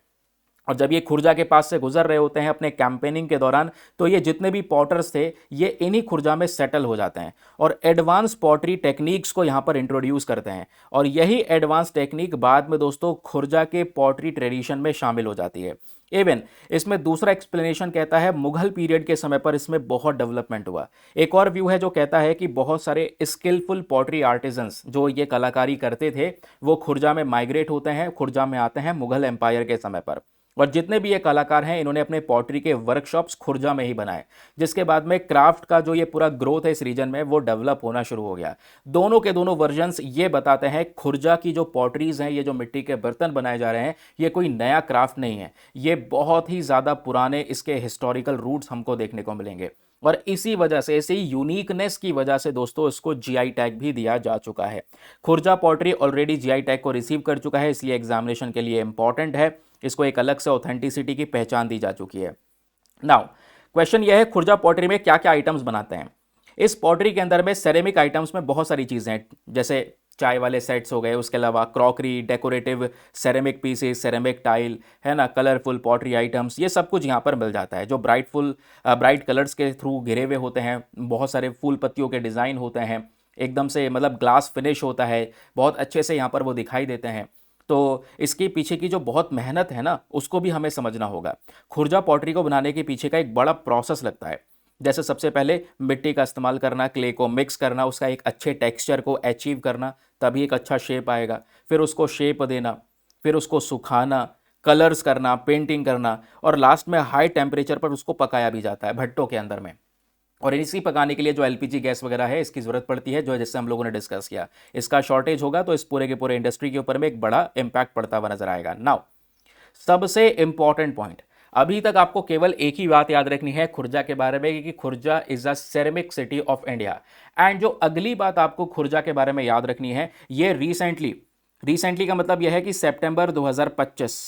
और जब ये खुर्जा के पास से गुजर रहे होते हैं अपने कैंपेनिंग के दौरान, तो ये जितने भी पॉटर्स थे ये इन्हीं खुर्जा में सेटल हो जाते हैं और एडवांस पॉटरी टेक्निक्स को यहाँ पर इंट्रोड्यूस करते हैं। और यही एडवांस टेक्निक बाद में दोस्तों खुर्जा के पॉटरी ट्रेडिशन में शामिल हो जाती है। इवन इसमें दूसरा एक्सप्लेनेशन कहता है मुगल पीरियड के समय पर इसमें बहुत डेवलपमेंट हुआ। एक और व्यू है जो कहता है कि बहुत सारे स्किलफुल पॉटरी आर्टिजन्स जो ये कलाकारी करते थे वो खुर्जा में माइग्रेट होते हैं, खुर्जा में आते हैं मुगल एम्पायर के समय पर। और जितने भी ये कलाकार हैं इन्होंने अपने पॉटरी के वर्कशॉप्स खुर्जा में ही बनाए, जिसके बाद में क्राफ्ट का जो ये पूरा ग्रोथ है इस रीजन में वो डेवलप होना शुरू हो गया। दोनों के दोनों वर्जन्स ये बताते हैं खुर्जा की जो पॉटरीज हैं, ये जो मिट्टी के बर्तन बनाए जा रहे हैं, ये कोई नया क्राफ्ट नहीं है, ये बहुत ही ज़्यादा पुराने इसके हिस्टोरिकल रूट्स हमको देखने को मिलेंगे। और इसी वजह से, इसी यूनिकनेस की वजह से दोस्तों इसको जीआई टैग भी दिया जा चुका है। Khurja pottery already GI tag को रिसीव कर चुका है, इसलिए एग्जामिनेशन के लिए इंपॉर्टेंट है, इसको एक अलग से ऑथेंटिसिटी की पहचान दी जा चुकी है। नाउ क्वेश्चन यह है खुर्जा पॉटरी में क्या क्या आइटम्स बनाते हैं? इस पॉटरी के अंदर में सेरेमिक आइटम्स में बहुत सारी चीज़ें हैं, जैसे चाय वाले सेट्स हो गए, उसके अलावा crockery, decorative ceramic pieces, ceramic tile, है ना, कलरफुल पॉटरी आइटम्स, ये सब कुछ यहाँ पर मिल जाता है, जो ब्राइट कलर्स के थ्रू घिरे हुए होते हैं, बहुत सारे फूल पत्तियों के डिज़ाइन होते हैं, एकदम से मतलब ग्लास फिनिश होता है, बहुत अच्छे से यहाँ पर वो दिखाई देते हैं। तो इसके पीछे की जो बहुत मेहनत है ना, उसको भी हमें समझना होगा। खुर्जा पॉटरी को बनाने के पीछे का एक बड़ा प्रोसेस लगता है। जैसे सबसे पहले मिट्टी का इस्तेमाल करना, क्ले को मिक्स करना, उसका एक अच्छे टेक्सचर को अचीव करना, तभी एक अच्छा शेप आएगा। फिर उसको शेप देना, फिर उसको सुखाना, कलर्स करना, पेंटिंग करना, और लास्ट में हाई टेम्परेचर पर उसको पकाया भी जाता है भट्टों के अंदर में। और इसी पकाने के लिए जो एलपीजी गैस वगैरह है, इसकी ज़रूरत पड़ती है, जो जैसे हम लोगों ने डिस्कस किया। इसका शॉर्टेज होगा तो इस पूरे के पूरे इंडस्ट्री के ऊपर में एक बड़ा इम्पैक्ट पड़ता हुआ नजर आएगा। नाउ सबसे इंपॉर्टेंट पॉइंट, अभी तक आपको केवल एक ही बात याद रखनी है खुर्जा के बारे में, कि Khurja is a ceramic city of India. And जो अगली बात आपको खुर्जा के बारे में याद रखनी है, ये रिसेंटली का मतलब यह है कि सितंबर 2025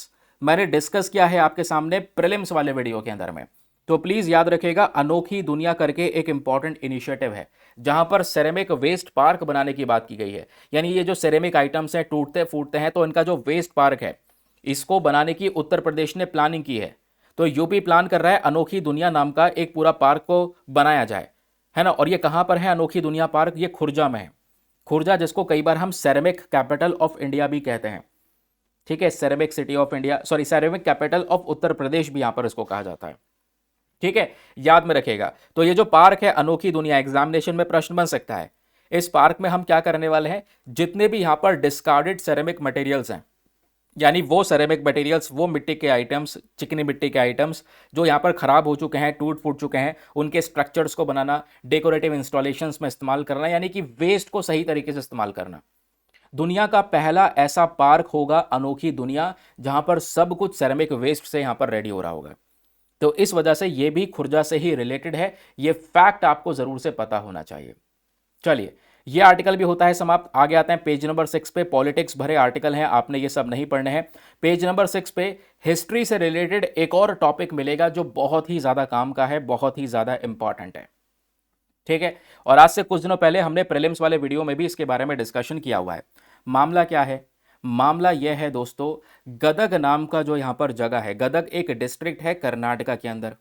मैंने डिस्कस किया है आपके सामने प्रीलिम्स वाले वीडियो के अंदर में। तो प्लीज याद रखिएगा, अनोखी दुनिया करके एक इंपॉर्टेंट इनिशिएटिव है, जहां पर सेरेमिक वेस्ट पार्क बनाने की बात की गई है। यानी ये जो सेरेमिक आइटम्स हैं, टूटते फूटते हैं, तो इनका जो वेस्ट पार्क है, इसको बनाने की उत्तर प्रदेश ने प्लानिंग की है। तो यूपी प्लान कर रहा है अनोखी दुनिया नाम का एक पूरा पार्क को बनाया जाए, है ना। और ये कहां पर है अनोखी दुनिया पार्क? ये खुर्जा में है। खुर्जा, जिसको कई बार हम सेरेमिक कैपिटल ऑफ इंडिया भी कहते हैं, ठीक है, ceramic city of India, sorry, ceramic capital of Uttar Pradesh भी यहां पर इसको कहा जाता है, ठीक है, याद में रखेगा। तो ये जो पार्क है अनोखी दुनिया, एग्जामिनेशन में प्रश्न बन सकता है। इस पार्क में हम क्या करने वाले हैं, जितने भी यहां पर डिस्कार्डेड सेरेमिक मटेरियल्स हैं, यानी वो सेरेमिक मटेरियल्स, वो मिट्टी के आइटम्स, चिकनी मिट्टी के आइटम्स जो यहाँ पर खराब हो चुके हैं, टूट फूट चुके हैं, उनके स्ट्रक्चर्स को बनाना, डेकोरेटिव इंस्टॉलेशंस में इस्तेमाल करना, यानी कि वेस्ट को सही तरीके से इस्तेमाल करना। दुनिया का पहला ऐसा पार्क होगा अनोखी दुनिया, जहां पर सब कुछ सेरेमिक वेस्ट से यहां पर रेडी हो रहा होगा। तो इस वजह से ये भी खुर्जा से ही रिलेटेड है, ये फैक्ट आपको जरूर से पता होना चाहिए। चलिए, ये आर्टिकल भी होता है समाप्त। आगे आते हैं पेज नंबर 6 पे। पॉलिटिक्स भरे आर्टिकल हैं, आपने ये सब नहीं पढ़ने हैं। पेज नंबर 6 पे हिस्ट्री से रिलेटेड एक और टॉपिक मिलेगा, जो बहुत ही ज्यादा काम का है, बहुत ही ज्यादा इंपॉर्टेंट है, ठीक है। और आज से कुछ दिनों पहले हमने प्रीलिम्स वाले वीडियो में भी इसके बारे में डिस्कशन किया हुआ है। मामला क्या है? मामला यह है दोस्तों, गदग नाम का जो यहां पर जगह है, गदग एक डिस्ट्रिक्ट है कर्नाटका के अंदर,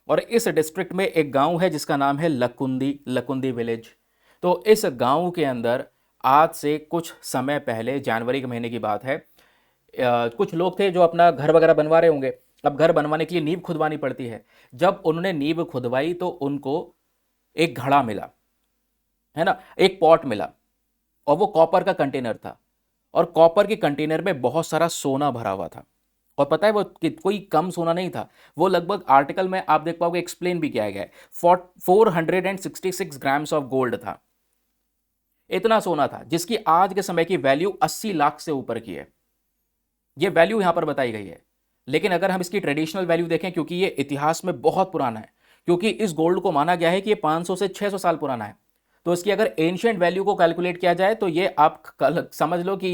और इस डिस्ट्रिक्ट में एक गांव है जिसका नाम है लकुंदी विलेज। तो इस गांव के अंदर आज से कुछ समय पहले, जनवरी के महीने की बात है, कुछ लोग थे जो अपना घर वगैरह बनवा रहे होंगे। अब घर बनवाने के लिए नींव खुदवानी पड़ती है। जब उन्होंने नींव खुदवाई तो उनको एक घड़ा मिला, है ना, एक पॉट मिला, और वो कॉपर का कंटेनर था, और कॉपर के कंटेनर में बहुत सारा सोना भरा हुआ था। और पता है वो कोई कम सोना नहीं था, वो लगभग आर्टिकल में आप देख पाओगे एक्सप्लेन भी किया गया है, 466 ग्राम्स ऑफ गोल्ड था। इतना सोना था जिसकी आज के समय की वैल्यू 80 लाख से ऊपर की है। ये वैल्यू यहां पर बताई गई है। लेकिन अगर हम इसकी ट्रेडिशनल वैल्यू देखें, क्योंकि ये इतिहास में बहुत पुराना है, क्योंकि इस गोल्ड को माना गया है कि ये 500 से 600 साल पुराना है, तो इसकी अगर एंशिएंट वैल्यू को कैलकुलेट किया जाए तो ये आप समझ लो कि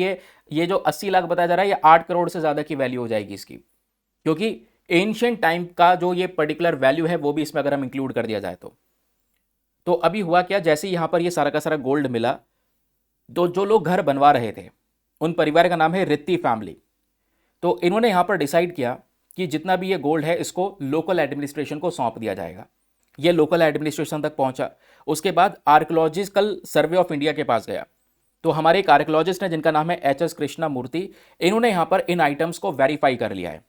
ये जो 80 लाख बताया जा रहा है, ये 8 करोड़ से ज्यादा की वैल्यू हो जाएगी इसकी, क्योंकि एंशिएंट टाइम का जो ये पर्टिकुलर वैल्यू है वो भी इसमें अगर हम इंक्लूड कर दिया जाए तो अभी हुआ क्या, जैसे यहां पर ये सारा का सारा गोल्ड मिला, तो जो लोग घर बनवा रहे थे, उन परिवार का नाम है रित्ती फैमिली। तो इन्होंने यहां पर डिसाइड किया कि जितना भी ये गोल्ड है इसको लोकल एडमिनिस्ट्रेशन को सौंप दिया जाएगा। ये लोकल एडमिनिस्ट्रेशन तक पहुंचा। उसके बाद आर्कियोलॉजिकल सर्वे ऑफ इंडिया के पास गया। तो हमारे एक आर्कियोलॉजिस्ट हैं जिनका नाम है एच.एस. कृष्णा मूर्ति, इन्होंने यहां पर इन आइटम्स को वेरीफाई कर लिया है।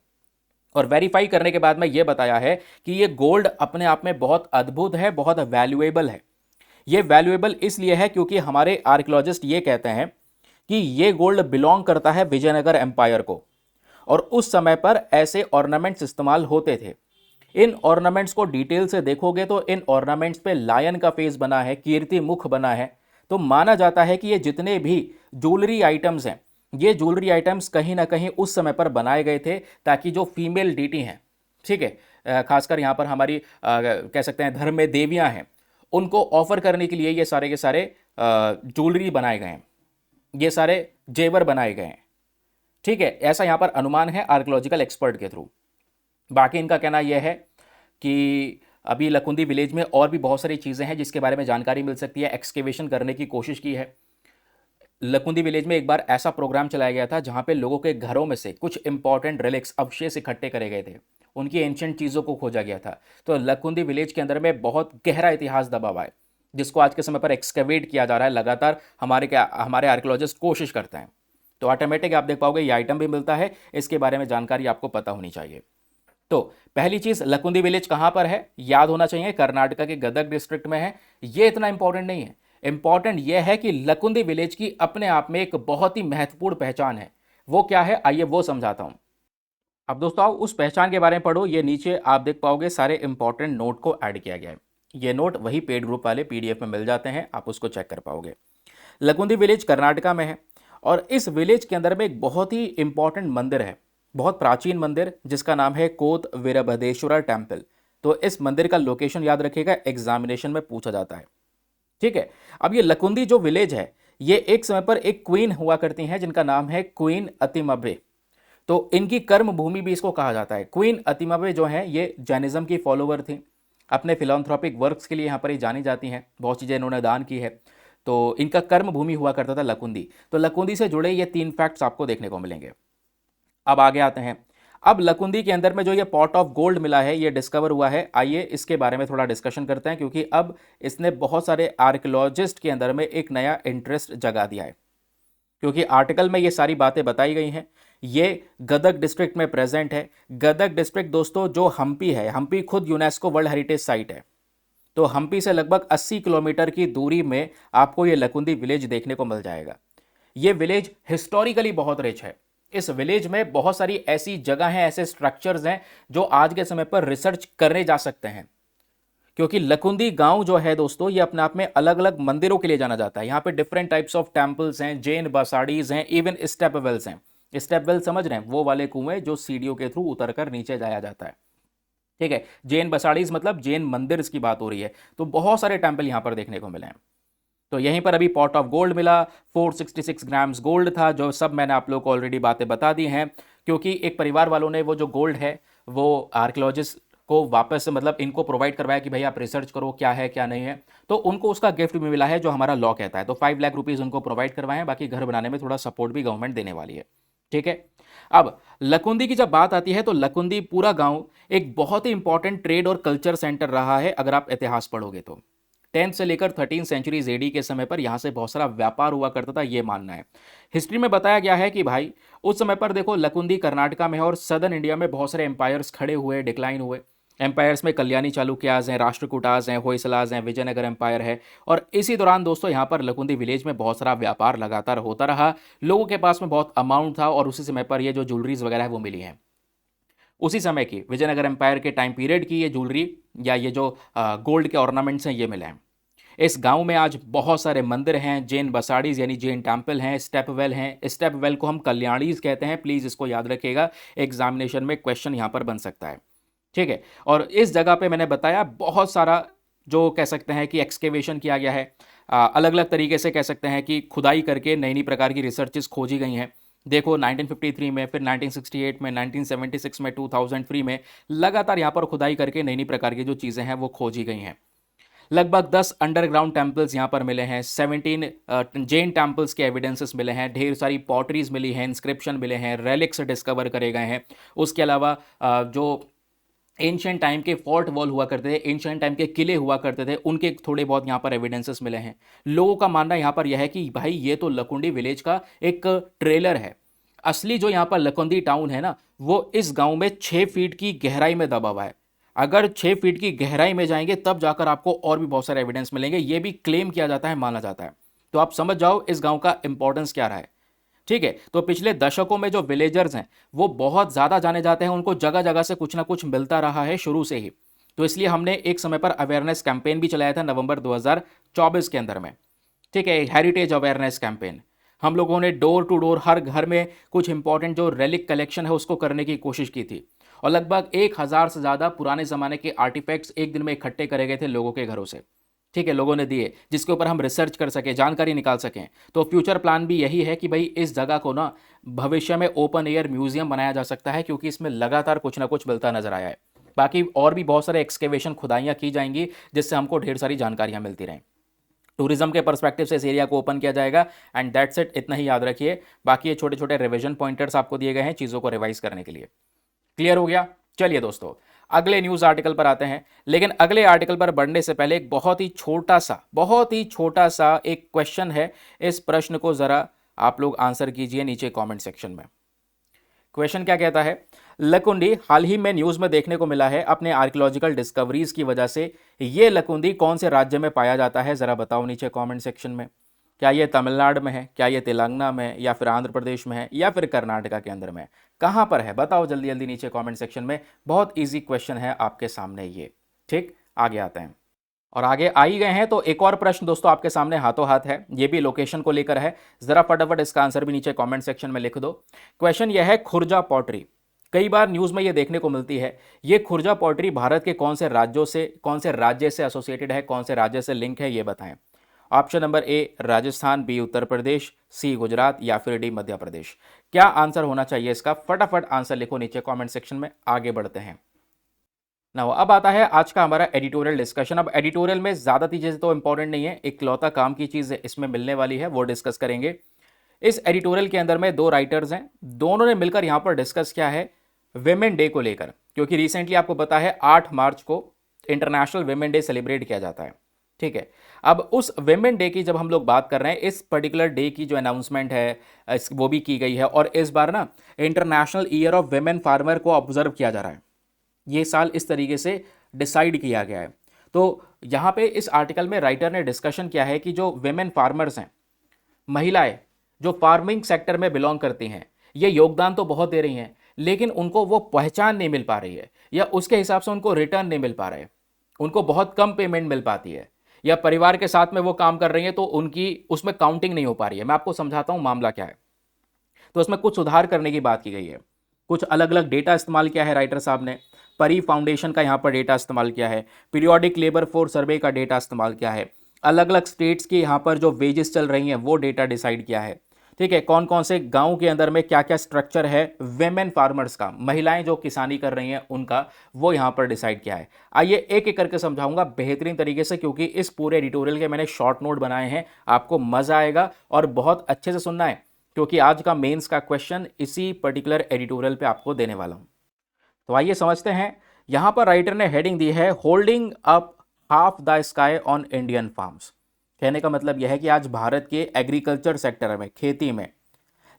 और वेरीफाई करने के बाद में यह बताया है कि ये गोल्ड अपने आप में बहुत अद्भुत है, बहुत वैल्यूएबल है। ये वैल्यूएबल इसलिए है क्योंकि हमारे आर्कियोलॉजिस्ट ये कहते हैं कि ये गोल्ड बिलोंग करता है विजयनगर एम्पायर को, और उस समय पर ऐसे ऑर्नामेंट्स इस्तेमाल होते थे। इन ऑर्नामेंट्स को डिटेल से देखोगे तो इन ऑर्नामेंट्स पे लायन का फेस बना है, कीर्ति मुख बना है। तो माना जाता है कि ये जितने भी ज्वेलरी आइटम्स हैं, ये ज्वेलरी आइटम्स कहीं ना कहीं उस समय पर बनाए गए थे ताकि जो फीमेल डीटी हैं, ठीक है, खासकर यहाँ पर हमारी कह सकते हैं धर्म में देवियाँ हैं, उनको ऑफर करने के लिए ये सारे के सारे ज्वेलरी बनाए गए हैं, ये सारे जेवर बनाए गए हैं, ठीक है। ऐसा यहाँ पर अनुमान है आर्कियोलॉजिकल एक्सपर्ट के थ्रू। बाकी इनका कहना यह है कि अभी लकुंदी विलेज में और भी बहुत सारी चीज़ें हैं जिसके बारे में जानकारी मिल सकती है। एक्सकेवेशन करने की कोशिश की है। लकुंदी विलेज में एक बार ऐसा प्रोग्राम चलाया गया था जहां पे लोगों के घरों में से कुछ इंपॉर्टेंट रिलिक्स अवशेष इकट्ठे करे गए थे। उनकी एंशियंट चीज़ों को खोजा गया था। तो लकुंदी विलेज के अंदर में बहुत गहरा इतिहास दबा हुआ है, जिसको आज के समय पर एक्सकेवेट किया जा रहा है। लगातार हमारे आर्कियोलॉजिस्ट कोशिश करते हैं। तो ऑटोमेटिक आप देख पाओगे ये आइटम भी मिलता है। इसके बारे में जानकारी आपको पता होनी चाहिए। तो पहली चीज, लकुंदी विलेज कहां पर है, याद होना चाहिए, कर्नाटका के गदग डिस्ट्रिक्ट में है। ये इतना इंपॉर्टेंट नहीं है। इंपॉर्टेंट यह है कि लकुंदी विलेज की अपने आप में एक बहुत ही महत्वपूर्ण पहचान है। वो क्या है, आइए वो समझाता हूं। अब दोस्तों आओ उस पहचान के बारे में पढ़ो। ये नीचे आप देख पाओगे सारे इंपॉर्टेंट नोट को ऐड किया गया है। ये नोट वही पेड ग्रुप वाले पीडीएफ में मिल जाते हैं, आप उसको चेक कर पाओगे। लकुंदी विलेज कर्नाटका में है और इस विलेज के अंदर में एक बहुत ही इंपॉर्टेंट मंदिर है, बहुत प्राचीन मंदिर, जिसका नाम है कोत वीरभद्रेश्वरा टेम्पल। तो इस मंदिर का लोकेशन याद रखिएगा, एग्जामिनेशन में पूछा जाता है। ठीक है। अब ये लकुंदी जो विलेज है, ये एक समय पर एक क्वीन हुआ करती हैं जिनका नाम है क्वीन अतिमबे। तो इनकी कर्म भूमि भी इसको कहा जाता है। क्वीन अतिमबे जो है ये जैनिज्म की फॉलोवर थी। अपने फिलॉन्थ्रोपिक वर्क्स के लिए यहाँ पर ही जानी जाती हैं, बहुत चीज़ें इन्होंने दान की है। तो इनका कर्म भूमि हुआ करता था लकुंदी। तो लकुंदी से जुड़े ये 3 फैक्ट्स आपको देखने को मिलेंगे। अब आगे आते हैं। अब लकुंदी के अंदर में जो ये पॉट ऑफ गोल्ड मिला है, ये डिस्कवर हुआ है। आइए इसके बारे में थोड़ा डिस्कशन करते हैं, क्योंकि अब इसने बहुत सारे आर्कियोलॉजिस्ट के अंदर में एक नया इंटरेस्ट जगा दिया है। क्योंकि आर्टिकल में ये सारी बातें बताई गई हैं। ये गदग डिस्ट्रिक्ट में प्रेजेंट है। गदग डिस्ट्रिक्ट दोस्तों जो हम्पी है, हम्पी खुद यूनेस्को वर्ल्ड हेरिटेज साइट है। तो हम्पी से लगभग 80 किलोमीटर की दूरी में आपको ये लकुंदी विलेज देखने को मिल जाएगा। ये विलेज हिस्टोरिकली बहुत रिच है। इस विलेज में बहुत सारी ऐसी जगह हैं, ऐसे स्ट्रक्चर्स हैं जो आज के समय पर रिसर्च करने जा सकते हैं। क्योंकि लकुंदी गांव जो है दोस्तों, ये अपने आप में अलग अलग मंदिरों के लिए जाना जाता है। यहाँ पे डिफरेंट टाइप्स ऑफ टेम्पल्स हैं, जैन बसाड़ीज हैं, इवन स्टेप वेल्स हैं। स्टेप वेल समझ रहे हैं, वो वाले कुएं जो सीढ़ियों के थ्रू उतरकर नीचे जाया जाता है। ठीक है। जैन बसाड़ीज मतलब जैन मंदिर की बात हो रही है। तो बहुत सारे टेम्पल यहाँ पर देखने को मिले हैं। तो यहीं पर अभी पॉट ऑफ गोल्ड मिला। 466 ग्राम्स गोल्ड था, जो सब मैंने आप लोग को ऑलरेडी बातें बता दी हैं। क्योंकि एक परिवार वालों ने वो जो गोल्ड है वो आर्कियोलॉजिस्ट को वापस से मतलब इनको प्रोवाइड करवाया कि भाई आप रिसर्च करो क्या है क्या नहीं है। तो उनको उसका गिफ्ट भी मिला है, जो हमारा लॉ कहता है। तो 5 लाख रुपीज़ उनको प्रोवाइड करवाए हैं। बाकी घर बनाने में थोड़ा सपोर्ट भी गवर्नमेंट देने वाली है। ठीक है। अब लकुंदी की जब बात आती है तो लकुंदी पूरा गांव एक बहुत ही इंपॉर्टेंट ट्रेड और कल्चर सेंटर रहा है। अगर आप इतिहास पढ़ोगे तो 10th से लेकर 13 सेंचुरीज एडी के समय पर यहां से बहुत सारा व्यापार हुआ करता था, यह मानना है। हिस्ट्री में बताया गया है कि भाई उस समय पर देखो लकुंदी कर्नाटका में है और सदर्न इंडिया में बहुत सारे एम्पायर्स खड़े हुए, डिक्लाइन हुए। एम्पायर्स में कल्याणी चालुक्याज हैं, राष्ट्रकूटाज हैं, होयसलाज हैं, विजयनगर एम्पायर है। और इसी दौरान दोस्तों यहाँ पर लकुंदी विलेज में बहुत सारा व्यापार लगातार होता रहा। लोगों के पास में बहुत अमाउंट था और उसी समय पर ये जो ज्वेलरीज वगैरह है वो मिली हैं। उसी समय की विजयनगर एम्पायर के टाइम पीरियड की ये ज्वेलरी या ये जो गोल्ड के ऑर्नामेंट्स हैं ये मिले हैं। इस गांव में आज बहुत सारे मंदिर हैं, जैन बसाड़ीज यानी जैन टेम्पल हैं, स्टेप वेल हैं। स्टेप वेल को हम कल्याणीज कहते हैं, प्लीज़ इसको याद रखिएगा, एग्जामिनेशन में क्वेश्चन यहाँ पर बन सकता है। ठीक है। और इस जगह पे मैंने बताया बहुत सारा जो कह सकते हैं कि एक्सकेवेशन किया गया है। अलग अलग तरीके से कह सकते हैं कि खुदाई करके नई नई प्रकार की रिसर्चेस खोजी गई हैं। देखो 1953 में, फिर 1968 में, 1976 में, 2003 में लगातार यहाँ पर खुदाई करके नई नई प्रकार की जो चीज़ें हैं वो खोजी गई हैं। लगभग 10 अंडरग्राउंड टेम्पल्स यहाँ पर मिले हैं। 17 जैन टेम्पल्स के एविडेंसेस मिले हैं। ढेर सारी पॉटरीज मिली हैं, इंस्क्रिप्शन मिले हैं, रेलिक्स डिस्कवर करे गए हैं। उसके अलावा जो एंशियंट टाइम के फोर्ट वॉल हुआ करते थे, एंशियंट टाइम के किले हुआ करते थे, उनके थोड़े बहुत यहाँ पर एविडेंसेस मिले हैं। लोगों का मानना यहाँ पर यह है कि भाई ये तो लकुंडी विलेज का एक ट्रेलर है। असली जो यहाँ पर लकुंदी टाउन है ना, वो इस गांव में 6 फीट की गहराई में दबा हुआ है। अगर 6 फीट की गहराई में जाएंगे तब जाकर आपको और भी बहुत सारे एविडेंस मिलेंगे। ये भी क्लेम किया जाता है, माना जाता है। तो आप समझ जाओ इस गांव का इंपॉर्टेंस क्या रहा है। ठीक है। तो पिछले दशकों में जो विलेजर्स हैं वो बहुत ज़्यादा जाने जाते हैं, उनको जगह जगह से कुछ ना कुछ मिलता रहा है शुरू से ही। तो इसलिए हमने एक समय पर अवेयरनेस कैंपेन भी चलाया था नवंबर 2024 के अंदर में। ठीक है, हेरिटेज अवेयरनेस कैंपेन। हम लोगों ने डोर टू डोर हर घर में कुछ इंपॉर्टेंट जो रेलिक कलेक्शन है उसको करने की कोशिश की थी। और लगभग 1000 से ज़्यादा पुराने ज़माने के आर्टिफैक्ट्स एक दिन में इकट्ठे करे गए थे लोगों के घरों से। ठीक है, लोगों ने दिए जिसके ऊपर हम रिसर्च कर सकें, जानकारी निकाल सकें। तो फ्यूचर प्लान भी यही है कि भाई इस जगह को ना भविष्य में ओपन एयर म्यूजियम बनाया जा सकता है, क्योंकि इसमें लगातार कुछ ना कुछ मिलता नजर आया है। बाकी और भी बहुत सारे एक्सकेवेशन खुदाइयाँ की जाएंगी जिससे हमको ढेर सारी जानकारियाँ मिलती रहें। टूरिज्म के पर्सपेक्टिव से इस एरिया को ओपन किया जाएगा एंड दैट्स इट, इतना ही याद रखिए। बाकी ये छोटे छोटे रिविजन पॉइंटर्स आपको दिए गए हैं चीज़ों को रिवाइज करने के लिए। क्लियर हो गया? चलिए दोस्तों, अगले न्यूज़ आर्टिकल पर आते हैं। लेकिन अगले आर्टिकल पर बढ़ने से पहले एक बहुत ही छोटा सा एक क्वेश्चन है। इस प्रश्न को ज़रा आप लोग आंसर कीजिए नीचे कमेंट सेक्शन में। क्वेश्चन क्या कहता है? लकुंडी हाल ही में न्यूज़ में देखने को मिला है अपने आर्कियोलॉजिकल डिस्कवरीज की वजह से। ये लकुंडी कौन से राज्य में पाया जाता है? ज़रा बताओ नीचे कमेंट सेक्शन में। क्या ये तमिलनाडु में है, क्या ये तेलंगाना में है, या फिर आंध्र प्रदेश में है, या फिर कर्नाटका के अंदर में है? कहाँ पर है बताओ जल्दी जल्दी नीचे कमेंट सेक्शन में। बहुत ईजी क्वेश्चन है आपके सामने ये। ठीक, आगे आते हैं और आगे आ ही गए हैं तो एक और प्रश्न दोस्तों आपके सामने हाथों हाथ है। ये भी लोकेशन को लेकर है। जरा फटाफट इसका आंसर भी नीचे कमेंट सेक्शन में लिख दो। क्वेश्चन यह है खुर्जा पॉटरी। कई बार न्यूज़ में ये देखने को मिलती है। ये खुर्जा पॉटरी भारत के कौन से राज्य से एसोसिएटेड है, कौन से राज्य से लिंक है, ये बताएं। Option number A Rajasthan, B Uttar Pradesh, C Gujarat, या फिर डी मध्य प्रदेश। क्या आंसर होना चाहिए इसका? फटाफट आंसर लिखो नीचे कमेंट सेक्शन में। आगे बढ़ते हैं ना। अब आता है आज का हमारा एडिटोरियल डिस्कशन। अब एडिटोरियल में ज्यादा चीजें तो इंपॉर्टेंट नहीं है, इकलौता काम की चीज इसमें मिलने वाली है, वो डिस्कस करेंगे। इस एडिटोरियल के अंदर में दो राइटर्स हैं, दोनों ने मिलकर यहां पर डिस्कस किया है विमेन डे को लेकर, क्योंकि रिसेंटली आपको पता है 8 मार्च को इंटरनेशनल विमेन डे सेलिब्रेट किया जाता है। ठीक है, अब उस विमेन डे की जब हम लोग बात कर रहे हैं, इस पर्टिकुलर डे की जो अनाउंसमेंट है वो भी की गई है। और इस बार ना international year of women farmer को ऑब्जर्व किया जा रहा है। ये साल इस तरीके से डिसाइड किया गया है। तो यहाँ पे इस आर्टिकल में राइटर ने डिस्कशन किया है कि जो विमेन फार्मर्स हैं, महिलाएं जो फार्मिंग सेक्टर में बिलोंग करती हैं, ये योगदान तो बहुत दे रही हैं, लेकिन उनको वो पहचान नहीं मिल पा रही है, या उसके हिसाब से उनको रिटर्न नहीं मिल पा रहा है। उनको बहुत कम पेमेंट मिल पाती है, या परिवार के साथ में वो काम कर रही हैं तो उनकी उसमें काउंटिंग नहीं हो पा रही है। मैं आपको समझाता हूँ मामला क्या है। तो उसमें कुछ सुधार करने की बात की गई है। कुछ अलग अलग डेटा इस्तेमाल किया है राइटर साहब ने। परी फाउंडेशन का यहाँ पर डेटा इस्तेमाल किया है, पीरियोडिक लेबर फोर्स सर्वे का डेटा इस्तेमाल किया है, अलग अलग स्टेट्स की यहाँ पर जो वेजेस चल रही हैं वो डेटा डिसाइड किया है। ठीक है, कौन कौन से गांव के अंदर में क्या क्या स्ट्रक्चर है वेमेन फार्मर्स का, महिलाएं जो किसानी कर रही हैं उनका, वो यहाँ पर डिसाइड किया है। आइए एक एक करके समझाऊंगा बेहतरीन तरीके से, क्योंकि इस पूरे एडिटोरियल के मैंने शॉर्ट नोट बनाए हैं, आपको मजा आएगा और बहुत अच्छे से सुनना है, क्योंकि आज का मेंस का क्वेश्चन इसी पर्टिकुलर एडिटोरियल पे आपको देने वाला हूं। तो आइए समझते हैं। यहां पर राइटर ने हेडिंग दी है holding up half the sky on Indian farms. कहने का मतलब यह है कि आज भारत के एग्रीकल्चर सेक्टर में, खेती में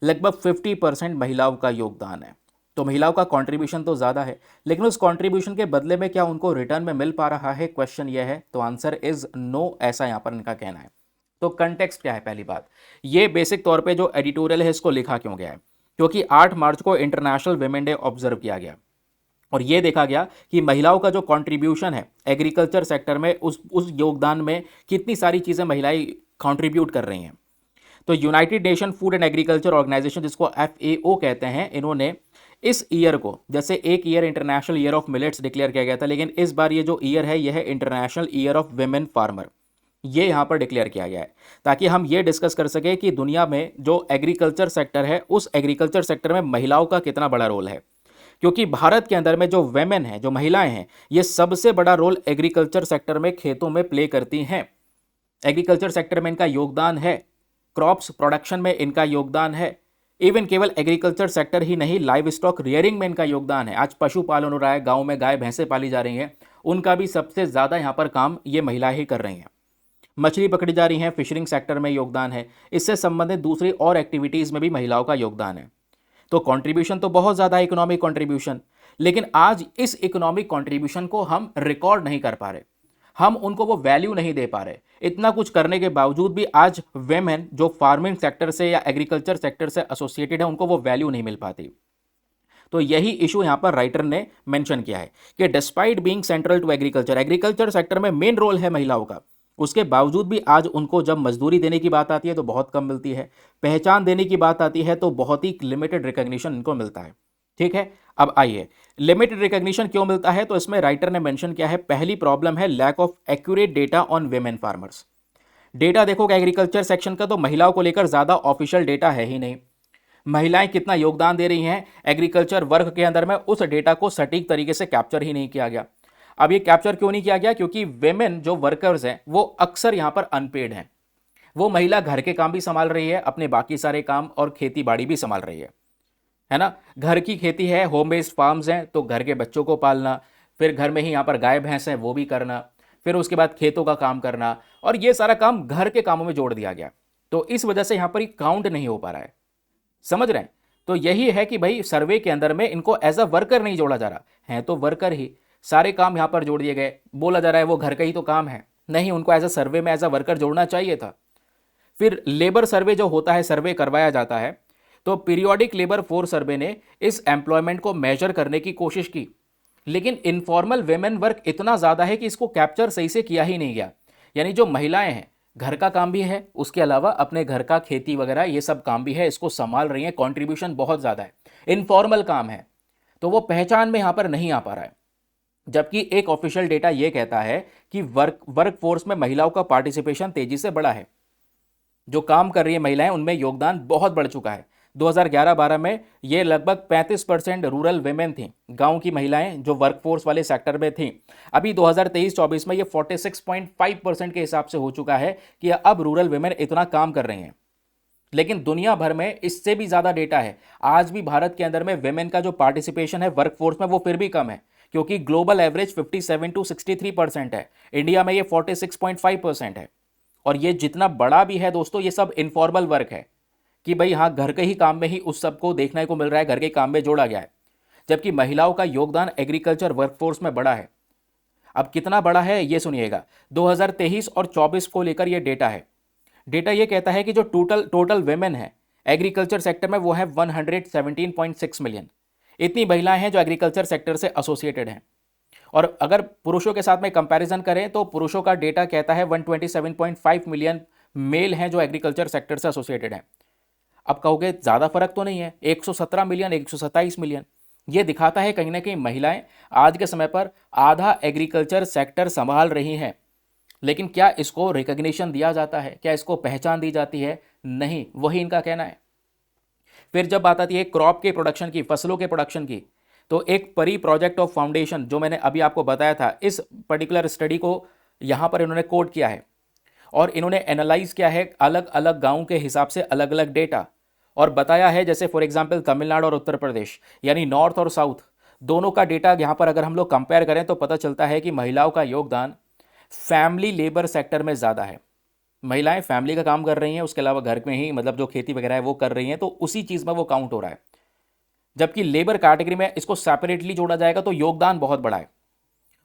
लगभग 50% महिलाओं का योगदान है। तो महिलाओं का कंट्रीब्यूशन तो ज़्यादा है, लेकिन उस कंट्रीब्यूशन के बदले में क्या उनको रिटर्न में मिल पा रहा है? क्वेश्चन यह है। तो आंसर इज नो, ऐसा यहां पर इनका कहना है। तो कंटेक्स्ट क्या है? पहली बात, ये बेसिक तौर पे जो एडिटोरियल है इसको लिखा क्यों गया है? क्योंकि 8 मार्च को इंटरनेशनल विमेन डे ऑब्जर्व किया गया और ये देखा गया कि महिलाओं का जो कंट्रीब्यूशन है एग्रीकल्चर सेक्टर में, उस योगदान में कितनी सारी चीज़ें महिलाएं कंट्रीब्यूट कर रही हैं। तो United Nation Food and Agriculture Organisation, जिसको FAO कहते हैं, इन्होंने इस ईयर को, जैसे एक year international year of millets declare किया गया था, लेकिन इस बार ये जो ईयर है यह है international year of women farmer, ये यहाँ पर डिक्लेयर किया गया है, ताकि हम ये डिस्कस कर सके कि दुनिया में जो एग्रीकल्चर सेक्टर है उस एग्रीकल्चर सेक्टर में महिलाओं का कितना बड़ा रोल है। क्योंकि भारत के अंदर में जो वेमेन है, जो महिलाएं हैं, ये सबसे बड़ा रोल एग्रीकल्चर सेक्टर में, खेतों में प्ले करती हैं। एग्रीकल्चर सेक्टर में इनका योगदान है, क्रॉप्स प्रोडक्शन में इनका योगदान है, इवन केवल एग्रीकल्चर सेक्टर ही नहीं, लाइव स्टॉक रियरिंग में इनका योगदान है। आज पशुपालन हो रहा है, गाँव में गाय भैंसें पाली जा रही हैं, उनका भी सबसे ज़्यादा यहाँ पर काम ये महिलाएं ही कर रही हैं। मछली पकड़ी जा रही हैं, फिशरिंग सेक्टर में योगदान है, इससे संबंधित दूसरी और एक्टिविटीज़ में भी महिलाओं का योगदान है। तो कंट्रीब्यूशन तो बहुत ज़्यादा है, इकोनॉमिक कंट्रीब्यूशन, लेकिन आज इस इकोनॉमिक कंट्रीब्यूशन को हम रिकॉर्ड नहीं कर पा रहे, हम उनको वो वैल्यू नहीं दे पा रहे। इतना कुछ करने के बावजूद भी आज वेमेन जो फार्मिंग सेक्टर से या एग्रीकल्चर सेक्टर से एसोसिएटेड है, उनको वो वैल्यू नहीं मिल पाती। तो यही इशू यहां पर राइटर ने मेंशन किया है कि despite being central to agriculture, agriculture sector में मेन रोल है महिलाओं का, उसके बावजूद भी आज उनको जब मजदूरी देने की बात आती है तो बहुत कम मिलती है, पहचान देने की बात आती है तो बहुत ही लिमिटेड रिकॉग्निशन इनको मिलता है। ठीक है, अब आइए लिमिटेड रिकॉग्निशन क्यों मिलता है, तो इसमें राइटर ने मेंशन किया है, पहली प्रॉब्लम है lack of accurate data on women farmers. Data देखोगे एग्रीकल्चर सेक्शन का तो महिलाओं को लेकर ज्यादा ऑफिशियल डेटा है ही नहीं। महिलाएं कितना योगदान दे रही हैं एग्रीकल्चर वर्क के अंदर में, उस डेटा को सटीक तरीके से कैप्चर ही नहीं किया गया। अब ये कैप्चर क्यों नहीं किया गया? क्योंकि वेमेन जो वर्कर्स हैं वो अक्सर यहां पर अनपेड हैं। वो महिला घर के काम भी संभाल रही है, अपने बाकी सारे काम और खेती बाड़ी भी संभाल रही है ना। घर की खेती है, होम बेस्ड फार्म्स हैं, तो घर के बच्चों को पालना, फिर घर में ही यहाँ पर गाय भैंस हैं वो भी करना, फिर उसके बाद खेतों का काम करना, और ये सारा काम घर के कामों में जोड़ दिया गया। तो इस वजह से यहाँ पर काउंट नहीं हो पा रहा है, समझ रहे हैं? तो यही है कि भाई सर्वे के अंदर में इनको एज अ वर्कर नहीं जोड़ा जा रहा है, तो वर्कर ही सारे काम यहाँ पर जोड़ दिए गए। बोला जा रहा है वो घर का ही तो काम है, नहीं, उनको एज अ सर्वे में एज अ वर्कर जोड़ना चाहिए था। फिर लेबर सर्वे जो होता है, सर्वे करवाया जाता है, तो पीरियोडिक लेबर फोर्स सर्वे ने इस एम्प्लॉयमेंट को मेजर करने की कोशिश की, लेकिन इनफॉर्मल वेमेन वर्क इतना ज़्यादा है कि इसको कैप्चर सही से किया ही नहीं गया। यानी जो महिलाएं हैं, घर का काम भी है, उसके अलावा अपने घर का खेती वगैरह ये सब काम भी है, इसको संभाल रही हैं, कॉन्ट्रीब्यूशन बहुत ज़्यादा है, इनफॉर्मल काम है, तो वो पहचान में यहाँ पर नहीं आ पा रहा है। जबकि एक ऑफिशियल डेटा ये कहता है कि वर्क फोर्स में महिलाओं का पार्टिसिपेशन तेजी से बढ़ा है। जो काम कर रही है महिलाएं, उनमें योगदान बहुत बढ़ चुका है। 2011-12 में ये लगभग 35% रूरल वेमेन थी, गांव की महिलाएं जो वर्कफोर्स वाले सेक्टर में थी। अभी 2023-24 में ये 46.5% के हिसाब से हो चुका है कि अब रूरल वेमेन इतना काम कर रही हैं। लेकिन दुनिया भर में इससे भी ज़्यादा डेटा है। आज भी भारत के अंदर में वेमेन का जो पार्टिसिपेशन है वर्कफोर्स में वो फिर भी कम है, क्योंकि ग्लोबल एवरेज 57 to 63% है, इंडिया में ये 46.5% है। और ये जितना बड़ा भी है दोस्तों, ये सब इनफॉर्मल वर्क है कि भाई हाँ, घर के ही काम में ही उस सबको देखने को मिल रहा है, घर के काम में जोड़ा गया है। जबकि महिलाओं का योगदान एग्रीकल्चर वर्कफोर्स में बड़ा है। अब कितना बड़ा है ये सुनिएगा, 2023 और 24 को लेकर ये डेटा है। डेटा ये कहता है कि जो टोटल वेमेन है एग्रीकल्चर सेक्टर में वो है 117.6 मिलियन। इतनी महिलाएं हैं जो एग्रीकल्चर सेक्टर से एसोसिएटेड हैं। और अगर पुरुषों के साथ में कंपैरिजन करें तो पुरुषों का डेटा कहता है 127.5 मिलियन मेल हैं जो एग्रीकल्चर सेक्टर से एसोसिएटेड हैं। अब कहोगे ज़्यादा फर्क तो नहीं है, 117 मिलियन 127 मिलियन, ये दिखाता है कहीं ना कहीं महिलाएं आज के समय पर आधा एग्रीकल्चर सेक्टर संभाल रही हैं। लेकिन क्या इसको रिकग्निशन दिया जाता है? क्या इसको पहचान दी जाती है? नहीं, वही इनका कहना है। फिर जब बात आती है क्रॉप के प्रोडक्शन की, फसलों के प्रोडक्शन की, तो एक परी प्रोजेक्ट ऑफ फाउंडेशन जो मैंने अभी आपको बताया था, इस पर्टिकुलर स्टडी को यहाँ पर इन्होंने कोट किया है और इन्होंने एनालाइज किया है अलग अलग गाँव के हिसाब से अलग अलग डेटा, और बताया है जैसे फॉर एग्जांपल तमिलनाडु और उत्तर प्रदेश यानी नॉर्थ और साउथ दोनों का डेटा यहाँ पर अगर हम लोग कंपेयर करें तो पता चलता है कि महिलाओं का योगदान फैमिली लेबर सेक्टर में ज़्यादा है। महिलाएं फैमिली का काम कर रही हैं, उसके अलावा घर में ही मतलब जो खेती वगैरह है वो कर रही हैं, तो उसी चीज़ में वो काउंट हो रहा है। जबकि लेबर कैटेगरी में इसको सेपरेटली जोड़ा जाएगा तो योगदान बहुत बड़ा है।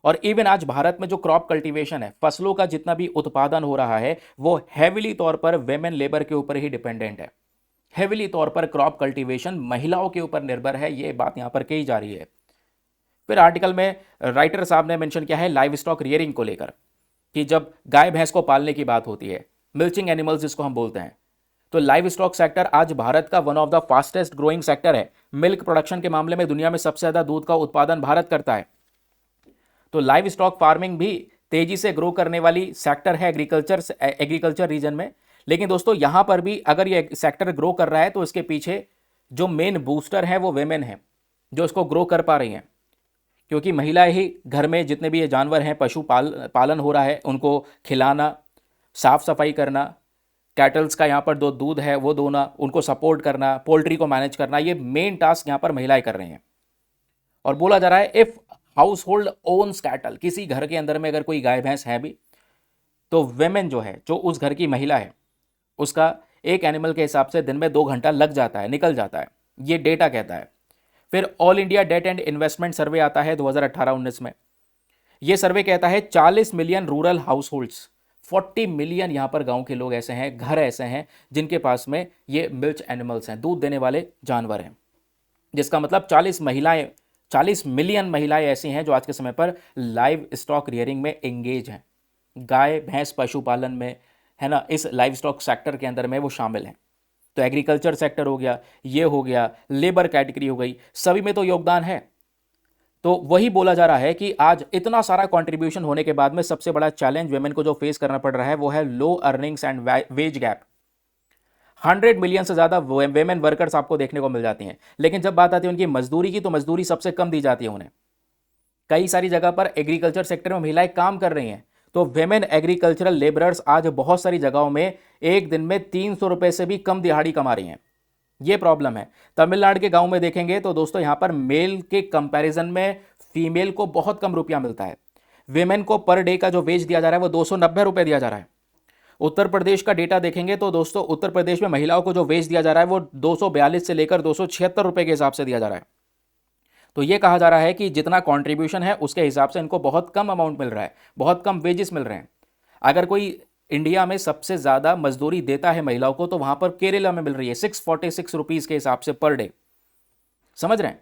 और इवन आज भारत में जो क्रॉप कल्टीवेशन है, फसलों का जितना भी उत्पादन हो रहा है वो हैविली तौर पर वेमेन लेबर के ऊपर ही डिपेंडेंट है। हैविली तौर पर क्रॉप कल्टीवेशन महिलाओं के ऊपर निर्भर है, ये बात यहां पर कही जा रही है। फिर आर्टिकल में राइटर साहब ने मेंशन किया है लाइव स्टॉक रियरिंग को लेकर, कि जब गाय भैंस को पालने की बात होती है, मिल्चिंग एनिमल्स जिसको हम बोलते हैं, तो लाइव स्टॉक सेक्टर आज भारत का one of the fastest growing sector है। मिल्क प्रोडक्शन के मामले में दुनिया में सबसे ज़्यादा दूध का उत्पादन भारत करता है। तो लाइव स्टॉक फार्मिंग भी तेजी से ग्रो करने वाली सेक्टर है एग्रीकल्चर रीजन में। लेकिन दोस्तों यहाँ पर भी अगर ये सेक्टर ग्रो कर रहा है तो इसके पीछे जो मेन बूस्टर है वो वेमेन है जो इसको ग्रो कर पा रही हैं, क्योंकि महिलाएं ही घर में जितने भी ये जानवर हैं पशु पालन हो रहा है उनको खिलाना, साफ सफाई करना, कैटल्स का यहाँ पर दो दूध है वो दोना, उनको सपोर्ट करना, पोल्ट्री को मैनेज करना, ये मेन टास्क यहाँ पर महिलाएं कर रही हैं। और बोला जा रहा है if household owns cattle, किसी घर के अंदर में अगर कोई गाय भैंस है भी तो वेमेन जो है, जो उस घर की महिला है, उसका एक एनिमल के हिसाब से दिन में 2 घंटा लग जाता है, निकल जाता है, ये डेटा कहता है। फिर all India debt and investment survey आता है 2018-19 में। ये सर्वे कहता है 40 मिलियन रूरल हाउस होल्ड्स, 40 मिलियन यहाँ पर गांव के लोग ऐसे हैं, घर ऐसे हैं जिनके पास में ये मिल्च एनिमल्स हैं, दूध देने वाले जानवर हैं। जिसका मतलब 40 मिलियन महिलाएं ऐसी हैं जो आज के समय पर लाइव स्टॉक रियरिंग में एंगेज हैं, गाय भैंस पशुपालन में, है ना, इस लाइव स्टॉक सेक्टर के अंदर में वो शामिल हैं। तो एग्रीकल्चर सेक्टर हो गया, ये हो गया, लेबर कैटेगरी हो गई, सभी में तो योगदान है। तो वही बोला जा रहा है कि आज इतना सारा कंट्रीब्यूशन होने के बाद में सबसे बड़ा चैलेंज वेमेन को जो फेस करना पड़ रहा है वो है low earnings and wage gap. 100 million से ज़्यादा वेमेन वर्कर्स आपको देखने को मिल जाती हैं। लेकिन जब बात आती है उनकी मजदूरी की, तो मजदूरी सबसे कम दी जाती है उन्हें। कई सारी जगह पर एग्रीकल्चर सेक्टर में महिलाएं काम कर रही हैं, तो वेमेन एग्रीकल्चरल लेबरर्स आज बहुत सारी जगहों में एक दिन में 300 रुपए से भी कम दिहाड़ी कमा रही हैं। ये प्रॉब्लम है। तमिलनाडु के गांव में देखेंगे तो दोस्तों यहां पर मेल के कंपैरिजन में फीमेल को बहुत कम रुपया मिलता है। वेमेन को पर डे का जो वेज दिया जा रहा है वो 290 रुपए दिया जा रहा है। उत्तर प्रदेश का डेटा देखेंगे तो दोस्तों उत्तर प्रदेश में महिलाओं को जो वेज दिया जा रहा है वो 242 से लेकर 276 रुपए के हिसाब से दिया जा रहा है। तो ये कहा जा रहा है कि जितना कंट्रीब्यूशन है उसके हिसाब से इनको बहुत कम अमाउंट मिल रहा है, बहुत कम वेजेस मिल रहे हैं। अगर कोई इंडिया में सबसे ज़्यादा मजदूरी देता है महिलाओं को, तो वहां पर केरला में मिल रही है 646 रुपीज़ के हिसाब से पर डे। समझ रहे हैं?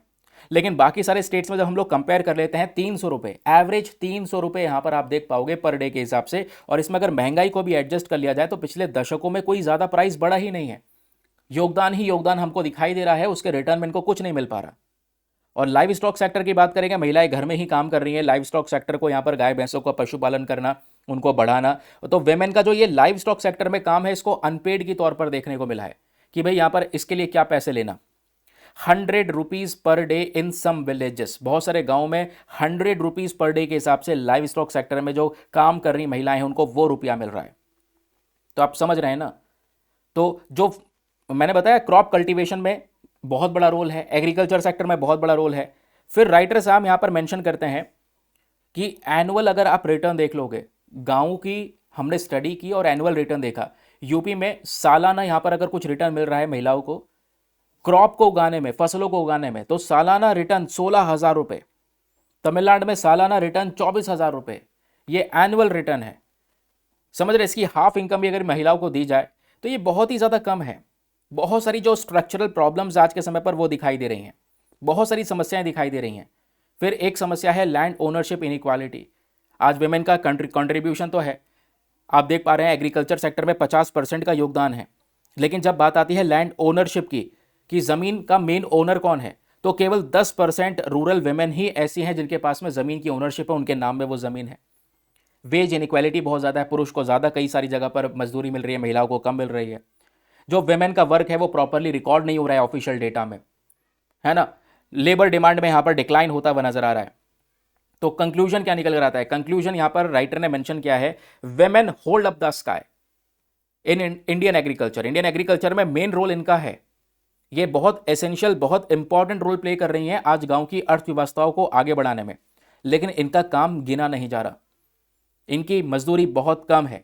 लेकिन बाकी सारे स्टेट्स में जब हम लोग कंपेयर कर लेते हैं, 300 रुपये एवरेज, 300 रुपये यहां पर आप देख पाओगे पर डे के हिसाब से। और इसमें अगर महंगाई को भी एडजस्ट कर लिया जाए तो पिछले दशकों में कोई ज़्यादा प्राइस बढ़ा ही नहीं है। योगदान ही योगदान हमको दिखाई दे रहा है, उसके रिटर्न में इनको कुछ नहीं मिल पा रहा। और लाइव स्टॉक सेक्टर की बात करेंगे, महिलाएं घर में ही काम कर रही हैं। लाइव स्टॉक सेक्टर को यहाँ पर गाय भैंसों का पशुपालन करना, उनको बढ़ाना। तो वेमेन का जो ये लाइव स्टॉक सेक्टर में काम है, इसको अनपेड के तौर पर देखने को मिला है कि भाई यहाँ पर इसके लिए क्या पैसे लेना। 100 rupees per day in some villages, बहुत सारे गाँव में 100 रुपीज़ पर डे के हिसाब से लाइव स्टॉक सेक्टर में जो काम कर रही महिलाएं हैं उनको वो रुपया मिल रहा है। तो आप समझ रहे हैं ना। तो जो मैंने बताया क्रॉप कल्टीवेशन में बहुत बड़ा रोल है, एग्रीकल्चर सेक्टर में बहुत बड़ा रोल है। फिर राइटर साहब यहां पर मेंशन करते हैं कि एनुअल अगर आप रिटर्न देख लोगे, गांव की हमने स्टडी की और एनुअल रिटर्न देखा, यूपी में सालाना यहां पर अगर कुछ रिटर्न मिल रहा है महिलाओं को क्रॉप को उगाने में, फसलों को उगाने में, तो सालाना रिटर्न 16,000 रुपये। तमिलनाडु में सालाना रिटर्न 24,000 रुपये। ये एनुअल रिटर्न है। समझ रहे? इसकी हाफ इनकम भी अगर महिलाओं को दी जाए तो ये बहुत ही ज़्यादा कम है। बहुत सारी जो स्ट्रक्चरल प्रॉब्लम्स आज के समय पर वो दिखाई दे रही हैं, बहुत सारी समस्याएं दिखाई दे रही हैं। फिर एक समस्या है लैंड ओनरशिप इनइक्वालिटी। आज वेमेन का कंट्रीब्यूशन तो है, आप देख पा रहे हैं एग्रीकल्चर सेक्टर में 50% का योगदान है। लेकिन जब बात आती है लैंड ओनरशिप की, कि ज़मीन का मेन ओनर कौन है, तो केवल 10% रूरल वेमेन ही ऐसी हैं जिनके पास में ज़मीन की ओनरशिप है, उनके नाम में वो ज़मीन है। वेज इनइक्वालिटी बहुत ज़्यादा है, पुरुष को ज़्यादा कई सारी जगह पर मजदूरी मिल रही है, महिलाओं को कम मिल रही है। जो वेमेन का वर्क है वो प्रॉपरली रिकॉर्ड नहीं हो रहा है ऑफिशियल डेटा में, है ना। लेबर डिमांड में यहां पर डिक्लाइन होता हुआ नजर आ रहा है। तो कंक्लूजन क्या निकल कर आता है? कंक्लूजन यहां पर राइटर ने मेंशन किया है, women hold up the sky in Indian agriculture. Indian agriculture में मेन रोल इनका है, ये बहुत एसेंशियल, बहुत इंपॉर्टेंट रोल प्ले कर रही हैं आज गांव की अर्थव्यवस्थाओं को आगे बढ़ाने में। लेकिन इनका काम गिना नहीं जा रहा, इनकी मजदूरी बहुत कम है,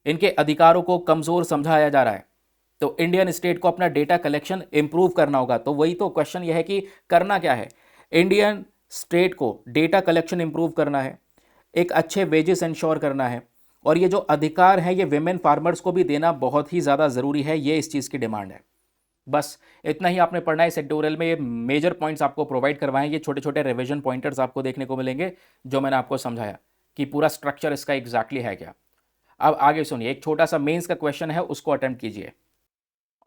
इनके अधिकारों को कमजोर समझाया जा रहा है। तो इंडियन स्टेट को अपना डेटा कलेक्शन इंप्रूव करना होगा। तो वही तो क्वेश्चन यह है कि करना क्या है। इंडियन स्टेट को डेटा कलेक्शन इंप्रूव करना है, एक अच्छे वेजेस इंश्योर करना है, और ये जो अधिकार है ये वेमेन फार्मर्स को भी देना बहुत ही ज़्यादा ज़रूरी है। ये इस चीज़ की डिमांड है। बस इतना ही आपने पढ़ना है इस एडिटोरियल में। ये मेजर पॉइंट्स आपको प्रोवाइड करवाएं, ये छोटे छोटे रिविजन पॉइंटर्स आपको देखने को मिलेंगे जो मैंने आपको समझाया कि पूरा स्ट्रक्चर इसका एग्जैक्टली है क्या। अब आगे सुनिए, एक छोटा सा मेंस का क्वेश्चन है, उसको अटेम्प्ट कीजिए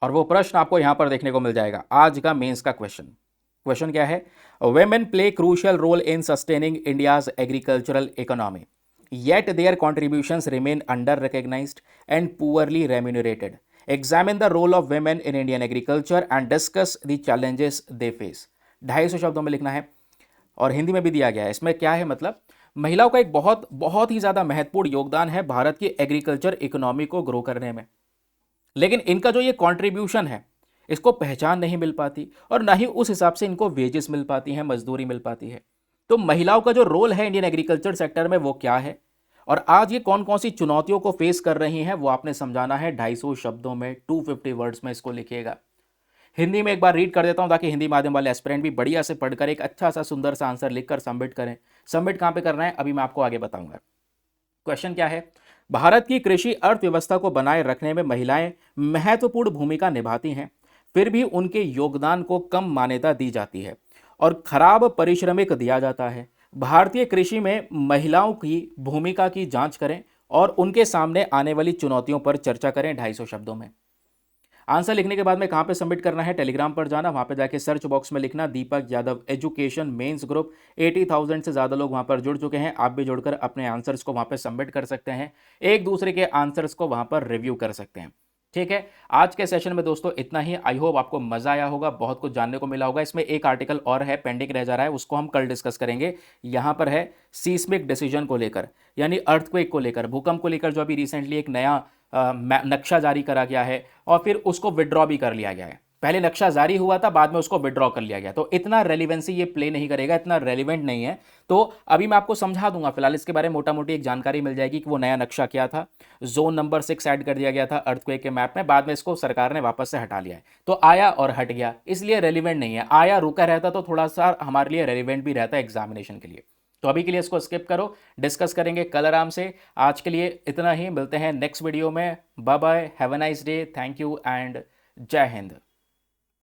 और वो प्रश्न आपको यहां पर देखने को मिल जाएगा। आज का मेंस का क्वेश्चन क्या है? Women play crucial role in sustaining India's agricultural economy, yet their contributions remain under recognised and poorly remunerated. Examine the role of women in Indian agriculture and discuss the challenges they face. 250 शब्दों में लिखना है और हिंदी में भी दिया गया है। इसमें क्या है मतलब, महिलाओं का एक बहुत बहुत ही ज्यादा महत्वपूर्ण योगदान है भारत की एग्रीकल्चर इकोनॉमी को ग्रो करने में। लेकिन इनका जो ये कंट्रीब्यूशन है इसको पहचान नहीं मिल पाती और ना ही उस हिसाब से इनको वेजेस मिल पाती हैं, मजदूरी मिल पाती है। तो महिलाओं का जो रोल है इंडियन एग्रीकल्चर सेक्टर में वो क्या है और आज ये कौन कौन सी चुनौतियों को फेस कर रही हैं वो आपने समझाना है 250 शब्दों में, 250 वर्ड्स में इसको लिखिएगा। हिंदी में एक बार रीड कर देता हूं ताकि हिंदी माध्यम वाले एस्पिरेंट भी बढ़िया से पढ़कर एक अच्छा सा सुंदर सा आंसर लिखकर सबमिट करें। सबमिट कहां पे करना है अभी मैं आपको आगे बताऊंगा। क्वेश्चन क्या है? भारत की कृषि अर्थव्यवस्था को बनाए रखने में महिलाएं महत्वपूर्ण भूमिका निभाती हैं, फिर भी उनके योगदान को कम मान्यता दी जाती है और खराब पारिश्रमिक दिया जाता है। भारतीय कृषि में महिलाओं की भूमिका की जांच करें और उनके सामने आने वाली चुनौतियों पर चर्चा करें 250 शब्दों में। आंसर लिखने के बाद में कहां पे सबमिट करना है? टेलीग्राम पर जाना, वहां पे जाके सर्च बॉक्स में लिखना Deepak Yadav education mains group. 80,000 से ज़्यादा लोग वहां पर जुड़ चुके हैं। आप भी जुड़कर अपने आंसर्स को वहां पे सबमिट कर सकते हैं, एक दूसरे के आंसर्स को वहां पर रिव्यू कर सकते हैं। ठीक है, आज के सेशन में दोस्तों इतना ही। आई होप आपको मजा आया होगा, बहुत कुछ जानने को मिला होगा। इसमें एक आर्टिकल और है, पेंडिंग रह जा रहा है, उसको हम कल डिस्कस करेंगे। यहां पर है सीस्मिक डिसीजन को लेकर, यानी अर्थक्वेक को लेकर, भूकंप को लेकर, जो अभी रिसेंटली एक नया नक्शा जारी करा गया है और फिर उसको विड्रॉ भी कर लिया गया है। पहले नक्शा जारी हुआ था, बाद में उसको विड्रॉ कर लिया गया, तो इतना रेलिवेंसी ये प्ले नहीं करेगा, इतना रेलिवेंट नहीं है। तो अभी मैं आपको समझा दूंगा, फिलहाल इसके बारे में मोटा मोटी एक जानकारी मिल जाएगी कि वो नया नक्शा क्या था। जोन नंबर 6 ऐड कर दिया गया था अर्थक्वेक के मैप में, बाद में इसको सरकार ने वापस से हटा लिया है। तो आया और हट गया, इसलिए रेलिवेंट नहीं है। आया रुका रहता तो थोड़ा सा हमारे लिए रेलिवेंट भी रहता है एग्जामिनेशन के लिए। तो अभी के लिए इसको स्किप करो, डिस्कस करेंगे कल आराम से। आज के लिए इतना ही, मिलते हैं नेक्स्ट वीडियो में। Bye bye, have a nice day, thank you and जय हिंद।